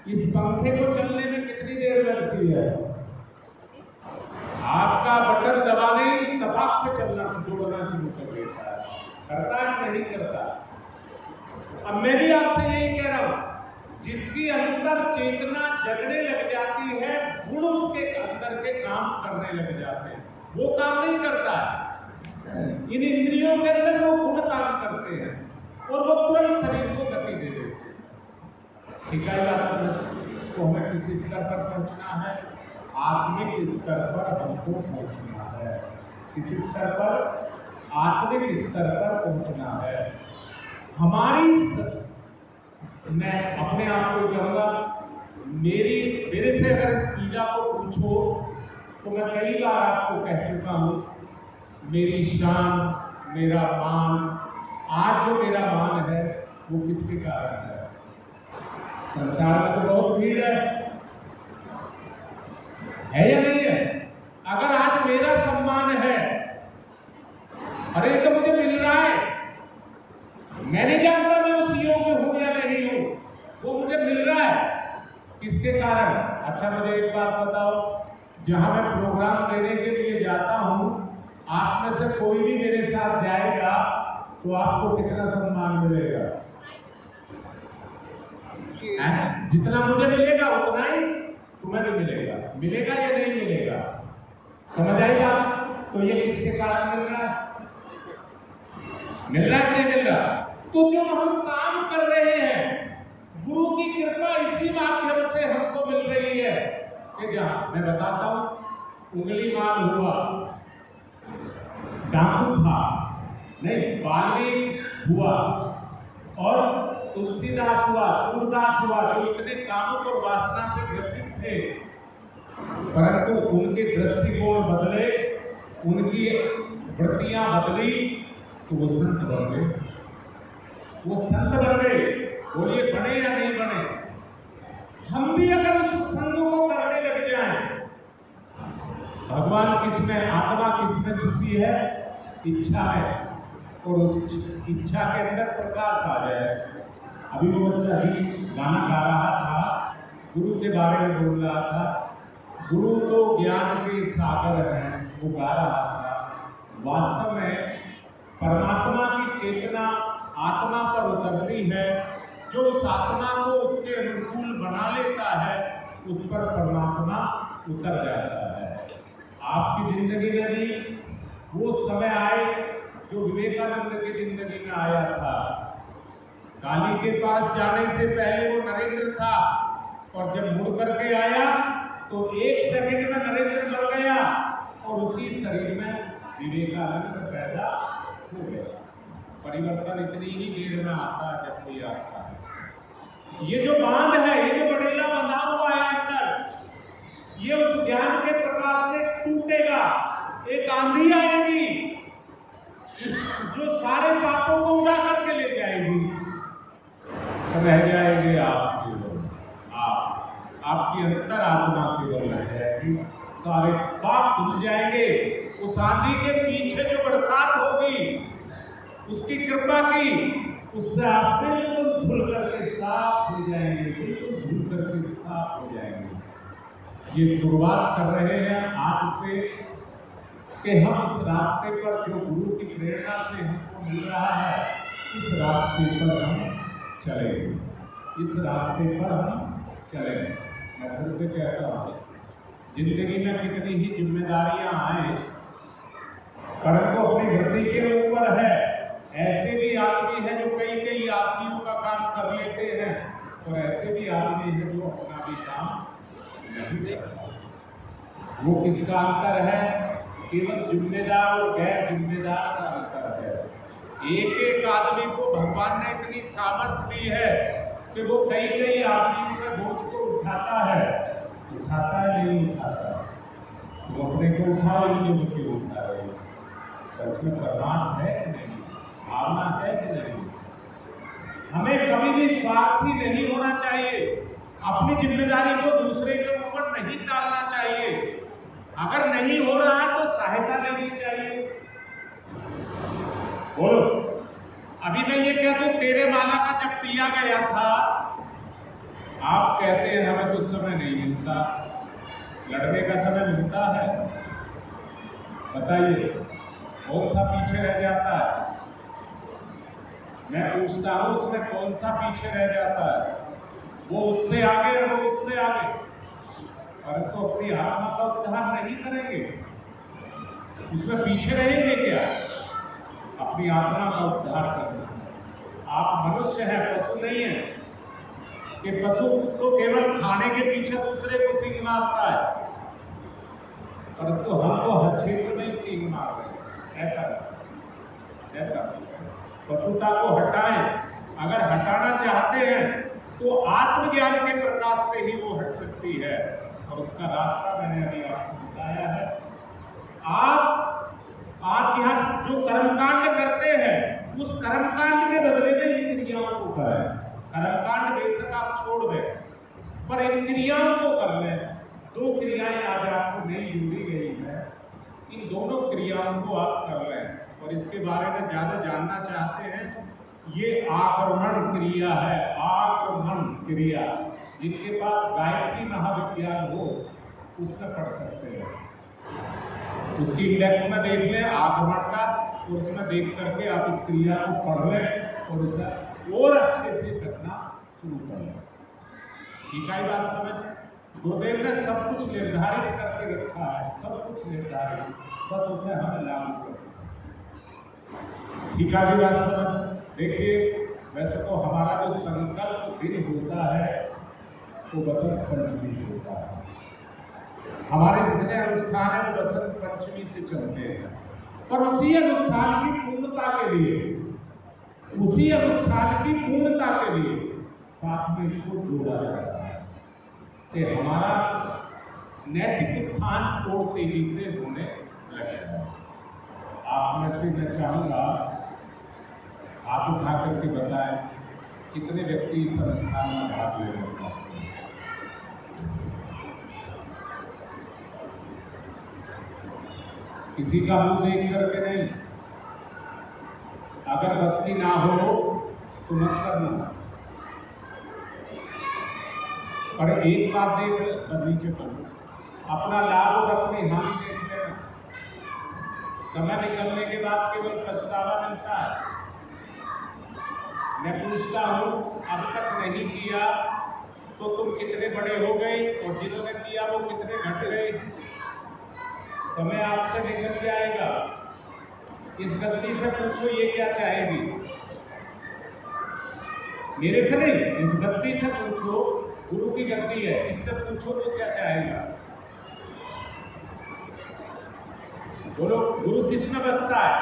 इस पंखे को चलने में कितनी देर लगती है? आपका बटन दबाने ही तपाक से चलना शुरू कर देता है। करता है नहीं करता? अब मैं भी आपसे यही कह रहा हूं, जिसकी अंदर चेतना जगने लग जाती है, गुण उसके अंदर के काम करने लग जाते हैं, वो काम नहीं करता है। इन इंद्रियों के अंदर वो गुण काम करते हैं और वो तुरंत शरीर को गति दे देते हैं। ठीक है बात समझ? तो हमें किसी स्तर पर पहुंचना है, आत्मिक स्तर पर हमको पहुंचना है। किसी स्तर पर? आत्मिक स्तर पर पहुंचना है। मैं अपने आप को कहूँगा, मेरे से अगर इस पीड़ा को पूछो तो मैं कई बार आपको कह चुका हूँ, मेरी शान, मेरा मान, आज जो मेरा मान है वो किसके कारण है? संसार में तो बहुत भीड़ है या नहीं है? अगर आज मेरा सम्मान है, अरे तो मुझे मिल रहा है, मैं नहीं जानता मैं उस योग्य हूं या नहीं हूं, वो मुझे मिल रहा है, किसके कारण? अच्छा मुझे एक बात बताओ, जहां मैं प्रोग्राम देने के लिए जाता हूं, आप में से कोई भी मेरे साथ जाएगा तो आपको कितना सम्मान मिलेगा? जितना मुझे मिलेगा उतना ही। तुम्हें भी मिलेगा। मिलेगा या नहीं मिलेगा, समझ आई बात? तो ये किसके कारण मिल रहा है? मिल रहा है कि नहीं मिल रहा? तो जो हम काम कर रहे हैं, गुरु की कृपा इसी माध्यम से हमको मिल रही है कि जहां मैं बताता हूं, उंगली मार हुआ, डाकू था नहीं, वाल्मीकि हुआ और तुलसीदास हुआ, सूरदास हुआ, जो इतने कामुक और वासना से ग्रसित थे, परंतु उनके दृष्टिकोण बदले, उनकी वृत्तियां बदली, तो वो संत बन गए। वो संत बन गए। बोलिए बने या नहीं बने? हम भी अगर उस संग को करने लग जाएं, भगवान किसमें, आत्मा किसमें छुपी है? इच्छा है, और उस इच्छा के अंदर प्रकाश आ जाए। अभी वो बच्चा ही गाना गा रहा था, गुरु के बारे में बोल रहा था, गुरु तो ज्ञान के सागर हैं, वो गा रहा था। वास्तव में परमात्मा की चेतना आत्मा पर उतरती है, जो उस आत्मा को उसके अनुकूल बना लेता है, उस पर परमात्मा उतर जाता है। आपकी जिंदगी में भी वो समय आए जो विवेकानंद की जिंदगी में आया था। काली के पास जाने से पहले वो नरेंद्र था, और जब मुड़ करके आया तो 1 सेकंड में नरेंद्र मर गया, और उसी शरीर में विवेकानंद पैदा हो गया। परिवर्तन इतनी ही देर में आता है जब भी आता है। ये जो बांध है, ये जो बड़ेला बंधा हुआ है अंदर, ये उस ज्ञान के प्रकाश से टूटेगा। एक आंधी आएगी जो सारे पापों को उड़ा करके ले जाएगी। रह जाएंगे आप केवल, आपकी अंतर आत्मा केवल रह जाएगी। सारे पाप धुल जाएंगे। उस आंधी के पीछे जो बरसात होगी, उसकी कृपा की, उससे आप बिल्कुल धुल करके साफ हो जाएंगे, बिल्कुल धुल करके साफ हो जाएंगे। ये शुरुआत कर रहे हैं आज से कि हम इस रास्ते पर जो गुरु की प्रेरणा से हमको मिल रहा है, इस रास्ते पर हम चलेंगे, इस रास्ते पर हम चलेंगे। मैं फिर से कहता हूँ, जिंदगी में कितनी ही जिम्मेदारियां आए, परंतु अपनी वृत्ति के ऊपर है। ऐसे भी आदमी हैं जो कई आदमियों का काम कर लेते हैं, और ऐसे भी आदमी हैं जो अपना भी काम नहीं करते। वो किसका अंतर है? केवल जिम्मेदार और गैर जिम्मेदार का अंतर है। एक आदमी को भगवान ने इतनी सामर्थ्य दी है कि वो कई आदमियों के बोझ को उठाता है नहीं उठाता। वो अपने को उठाओ, इनके क्यों उठा रहे हो? इसमें परमात्मा है कि नहीं, भावना है कि नहीं? हमें कभी भी स्वार्थी नहीं होना चाहिए। अपनी जिम्मेदारी को दूसरे के ऊपर नहीं डालना चाहिए। अगर नहीं हो रहा है तो सहायता लेनी चाहिए। बोलो, अभी मैं ये कह दूं, तेरे माला का जब पिया गया था, आप कहते हैं हमें तो समय नहीं मिलता। लड़ने का समय मिलता है? बताइए, कौन सा पीछे रह जाता है? मैं पूछता हूं, उसमें कौन सा पीछे रह जाता है? वो उससे आगे और वो उससे आगे, परंतु तो अपनी आत्मा का उद्धार नहीं करेंगे। उसमें पीछे रहेंगे क्या? अपनी आत्मा का उद्धार करना। आप मनुष्य हैं, पशु नहीं है कि पशु तो केवल खाने के पीछे दूसरे को सींग मारता है, परंतु हम तो हर क्षेत्र में सींग मार रहे हैं। ऐसा पशुता को हटाएं। अगर हटाना चाहते हैं तो आत्मज्ञान के प्रकाश से ही वो हट सकती है, और उसका रास्ता मैंने अभी आपको बताया है। आप आध्यात्म जो कर्मकांड करते हैं, उस कर्मकांड के बदले में इन क्रियाओं को करें। कर्मकांड बेशक आप छोड़ दें, पर इन क्रियाओं को कर लें। 2 क्रियाएं आज आपको नई जोड़ी गई है, इन दोनों क्रियाओं को आप कर लें। और इसके बारे में ज्यादा जानना चाहते हैं, ये आक्रमण क्रिया है। आक्रमण क्रिया, जिनके पास गायत्री महाविज्ञान हो उसमें पढ़ सकते हैं। उसकी इंडेक्स में देख लें आक्रमण का, तो उसमें देख करके आप इस क्रिया को पढ़ लें और उसे और अच्छे से करना शुरू कर लें। ठीक है बात समझ? गुरुदेव ने सब कुछ निर्धारित करके रखा है, सब कुछ निर्धारित, बस उसे हम लागू करें। ठीक है बात समझ। देखिए वैसे तो हमारा जो संकल्प दिन होता है वो बसंत पंचमी होता है। हमारे जितने अनुष्ठान है वो बसंत पंचमी से चलते हैं, पर उसी अनुष्ठान की पूर्णता के लिए, उसी अनुष्ठान की पूर्णता के लिए साथ में इसको जोड़ा जाता है कि हमारा नैतिक उत्थान और तेजी से होने लगेगा। आप में से मैं चाहूंगा आप उठा करके बताएं कितने व्यक्ति इस अनुष्ठान में भाग ले रहे हैं। किसी का मुंह देख करके नहीं, अगर बस की ना हो तो मत करना, पर एक बात देख नीचे करो, अपना लाभ और अपनी हानि देख लेना। समय निकलने के बाद केवल पछतावा मिलता है। मैं पूछता हूं अब तक नहीं किया तो तुम कितने बड़े हो गए, और जिन्होंने किया वो कितने घट गए। समय आपसे निकल जाएगा। इस गलती से पूछो ये क्या चाहेगी, मेरे से नहीं, इस गलती से पूछो, गुरु की गलती है, इससे पूछो तो क्या चाहेगा। बोलो गुरु किस में बसता है?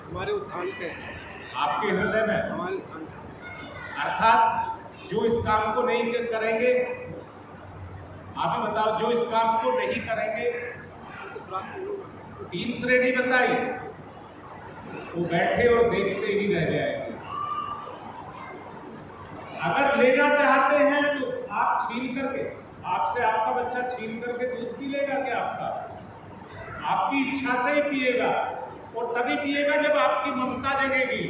हमारे उत्थान पे, आपके हृदय में, हमारे उत्थान। अर्थात जो इस काम को नहीं करेंगे, आप ही बताओ, जो इस काम को नहीं करेंगे, तीन श्रेणी बताई, वो बैठे और देखते ही रह जाएंगे। अगर लेना चाहते हैं तो आप छीन करके, आपसे आपका बच्चा छीन करके दूध पी लेगा क्या? आपकी इच्छा से ही पिएगा, और तभी पिएगा जब आपकी ममता जगेगी।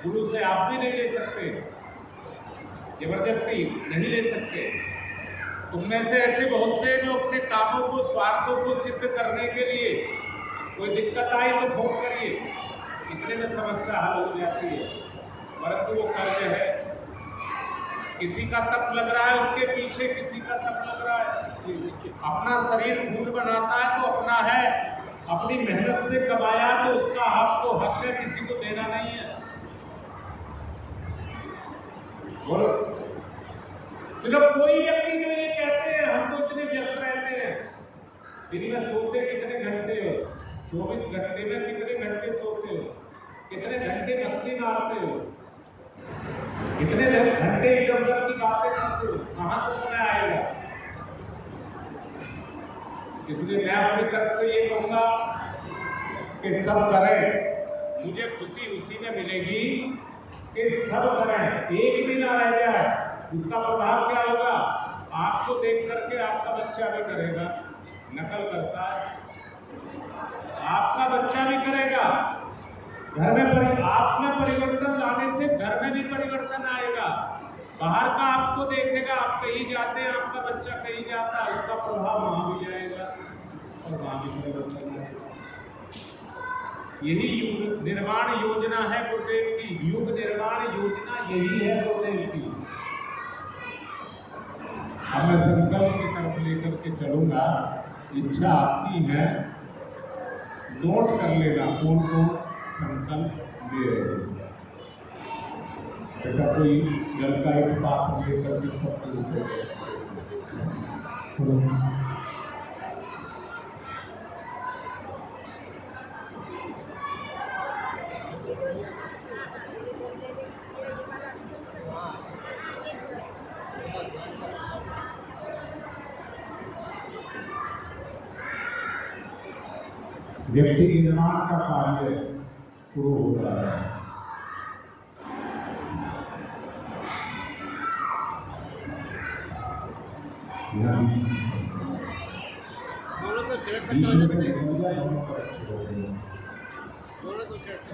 गुरु से आप भी नहीं ले सकते, जबरदस्ती नहीं ले सकते। तुम में से ऐसे बहुत से जो अपने कामों को, स्वार्थों को सिद्ध करने के लिए, कोई दिक्कत आई तो फोन करिए, इतने में समस्या हल हो जाती है। परंतु वो कर्ज है, किसी का तप लग रहा है उसके पीछे, किसी का तप लग रहा है। अपना शरीर खून बनाता है तो अपना है, अपनी मेहनत से कमाया तो उसका आपको हक है, किसी को देना नहीं है। बोलो, सिर्फ कोई व्यक्ति जो ये कहते हैं हम तो इतने व्यस्त रहते हैं, दिन में सोते कितने घंटे हो? 24 घंटे में कितने घंटे सोते हो? कितने घंटे मस्ती मारते हो? कितने घंटे इधर उधर की बातें करते हो? कहां से समय आएगा? इसलिए मैं अपनी तरफ से ये कहूंगा कि सब करें, मुझे खुशी उसी में मिलेगी कि सब करें, एक भी ना रह जाए। उसका प्रभाव क्या होगा? आपको देख करके आपका बच्चा भी करेगा, नकल करता है, आपका बच्चा भी करेगा। घर में आप में परिवर्तन लाने से घर में भी परिवर्तन आएगा। बाहर का आपको देखेगा, आप कहीं जाते हैं, आपका बच्चा कहीं जाता है, उसका प्रभाव वहां भी जाएगा और वहां भी परिवर्तन आएगा। यही युग निर्माण योजना है गुरुदेव की, युग निर्माण योजना यही है गुरुदेव की। अब मैं संकल्प की तरफ लेकर के चलूंगा, इच्छा आपकी है, नोट कर लेना कौन कौन संकल्प दे रहे हैं। ऐसा कोई जल का एक पात्र लेकर के सब व्यक्ति निर्माण का कार्य शुरू हो रहा है।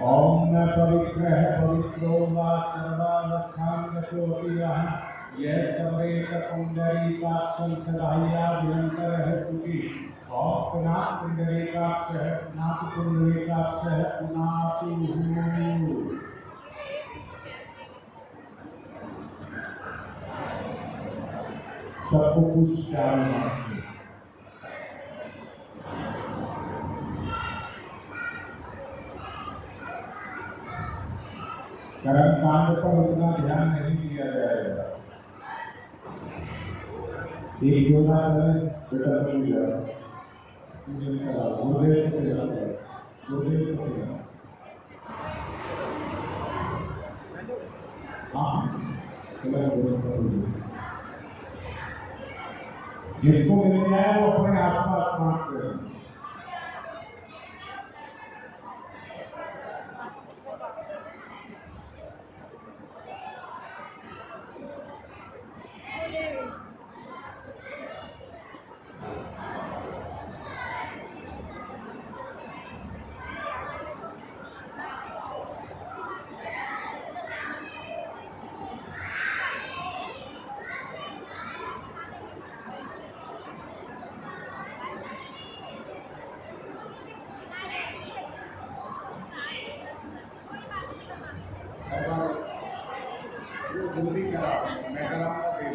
ओम न पवित्र है पवित्रो वा सर्वावस्थान गतोऽपि यः यह सर्वेत पुंडरीकाक्षं सदाह्या निरंतर है सुखी। ओम पुनात् पुंडरीकाक्ष है पुनात् पुंडरीकाक्ष है पुनातु। सबको कुछ चार मानते कर्म कांड पर उतना ध्यान नहीं दिया जाएगा। एक योजना करें बेटा पूजा पूजन करा गुरुदेव को जाता है गुरुदेव को जाता हाँ जिसको मिल जाए वो अपने आसपास काम करें। जल्दी करा मैं कराऊंगा तेल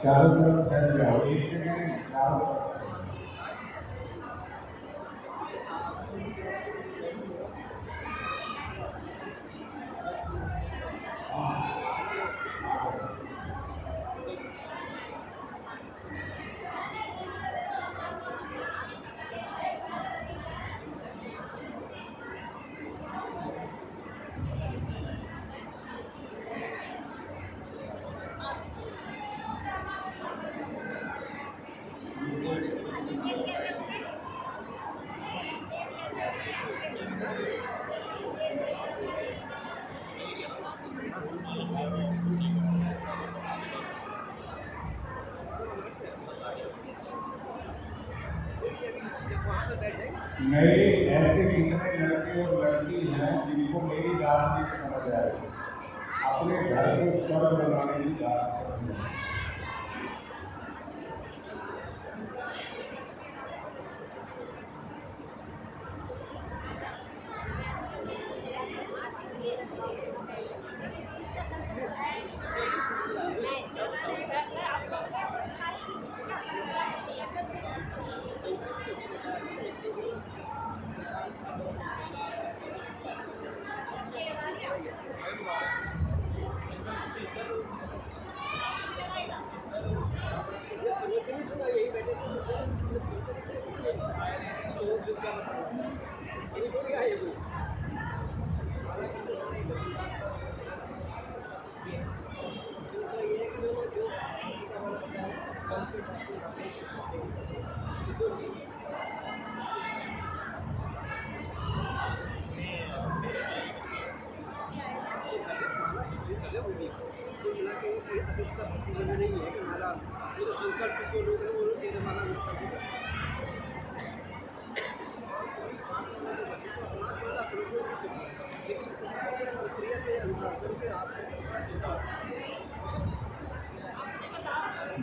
चारों तरफ फैल जाओ एक जगह नहीं चारों तरफ मेरे ऐसे कितने लड़के और लड़की हैं जिनको मेरी बात नहीं समझ आएगी अपने घर को स्वर्ग बनाने की बात समझ आए।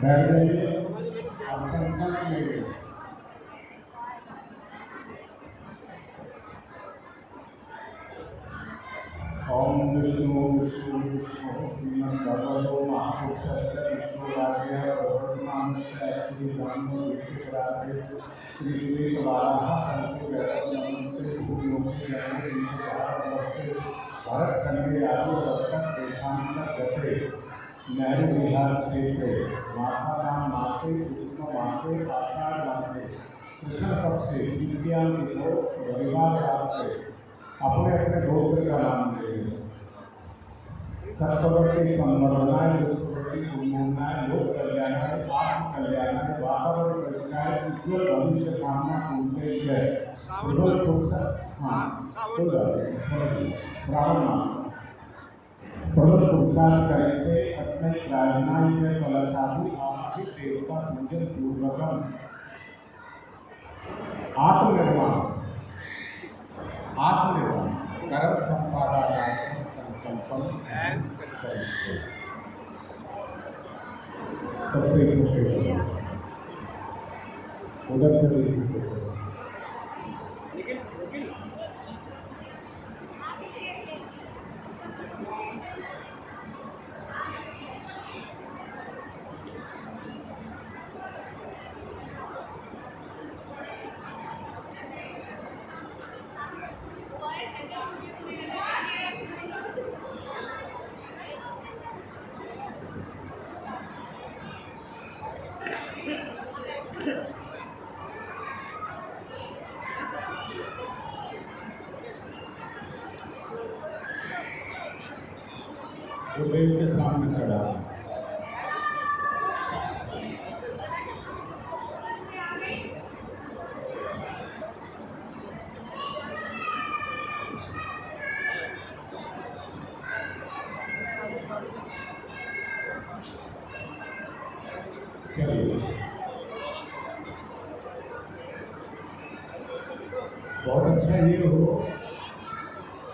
बैठ जाइए आप संकल्प लीजिए। ओम विष्णु विष्णु विष्णु श्रीमद्भगवतो महापुरुषस्य विष्णुराज्ञः प्रवर्तमानस्य श्री ब्रह्मो विष्णुराज्ञः श्री श्वेतवाराः संपूर्णमन्त्रे भूयोगे भारतवर्षे भरतखण्डे आदि तक देशान्तर्गते नेहरू बिहार क्षेत्रे मासानां मासे कृष्ण मासे आषाढ़ मासे कृष्ण पक्षे द्वितीया तिथौ रविवार रात्रे अपने अपने गोत्र का नाम लेंगे। सर्ववर्ती संवर्धनाय विश्ववर्ती उन्मूलनाय लोक कल्याणाय आत्म कल्याणाय वातावरण रचनाय उज्ज्वल भविष्य कामना उद्देश्य है। श्रावण श्रावण मास प्रबल पुरस्कार करे से अस्मै प्रार्थनाय कलशादि आदि देवता पूजन पूर्वकम आत्मनिर्वाण कर्म संपादनात्मक संकल्पन सबसे उधर से निखिल गुरुदेव के सामने खड़ा चलिए बहुत अच्छा ये हो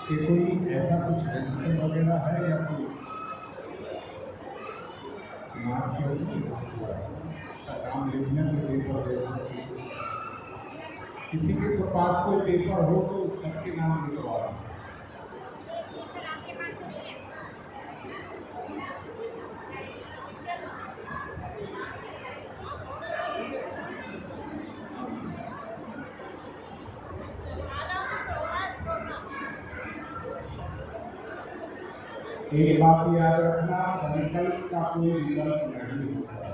कि कोई ऐसा कुछ रजिस्टर वगैरह है या कोई काम लिखने में पेपर किसी के तो पास कोई पेपर हो तो सबके नाम लिखवा एक बात याद रखना, संकल्प का कोई विकल्प नहीं होता है।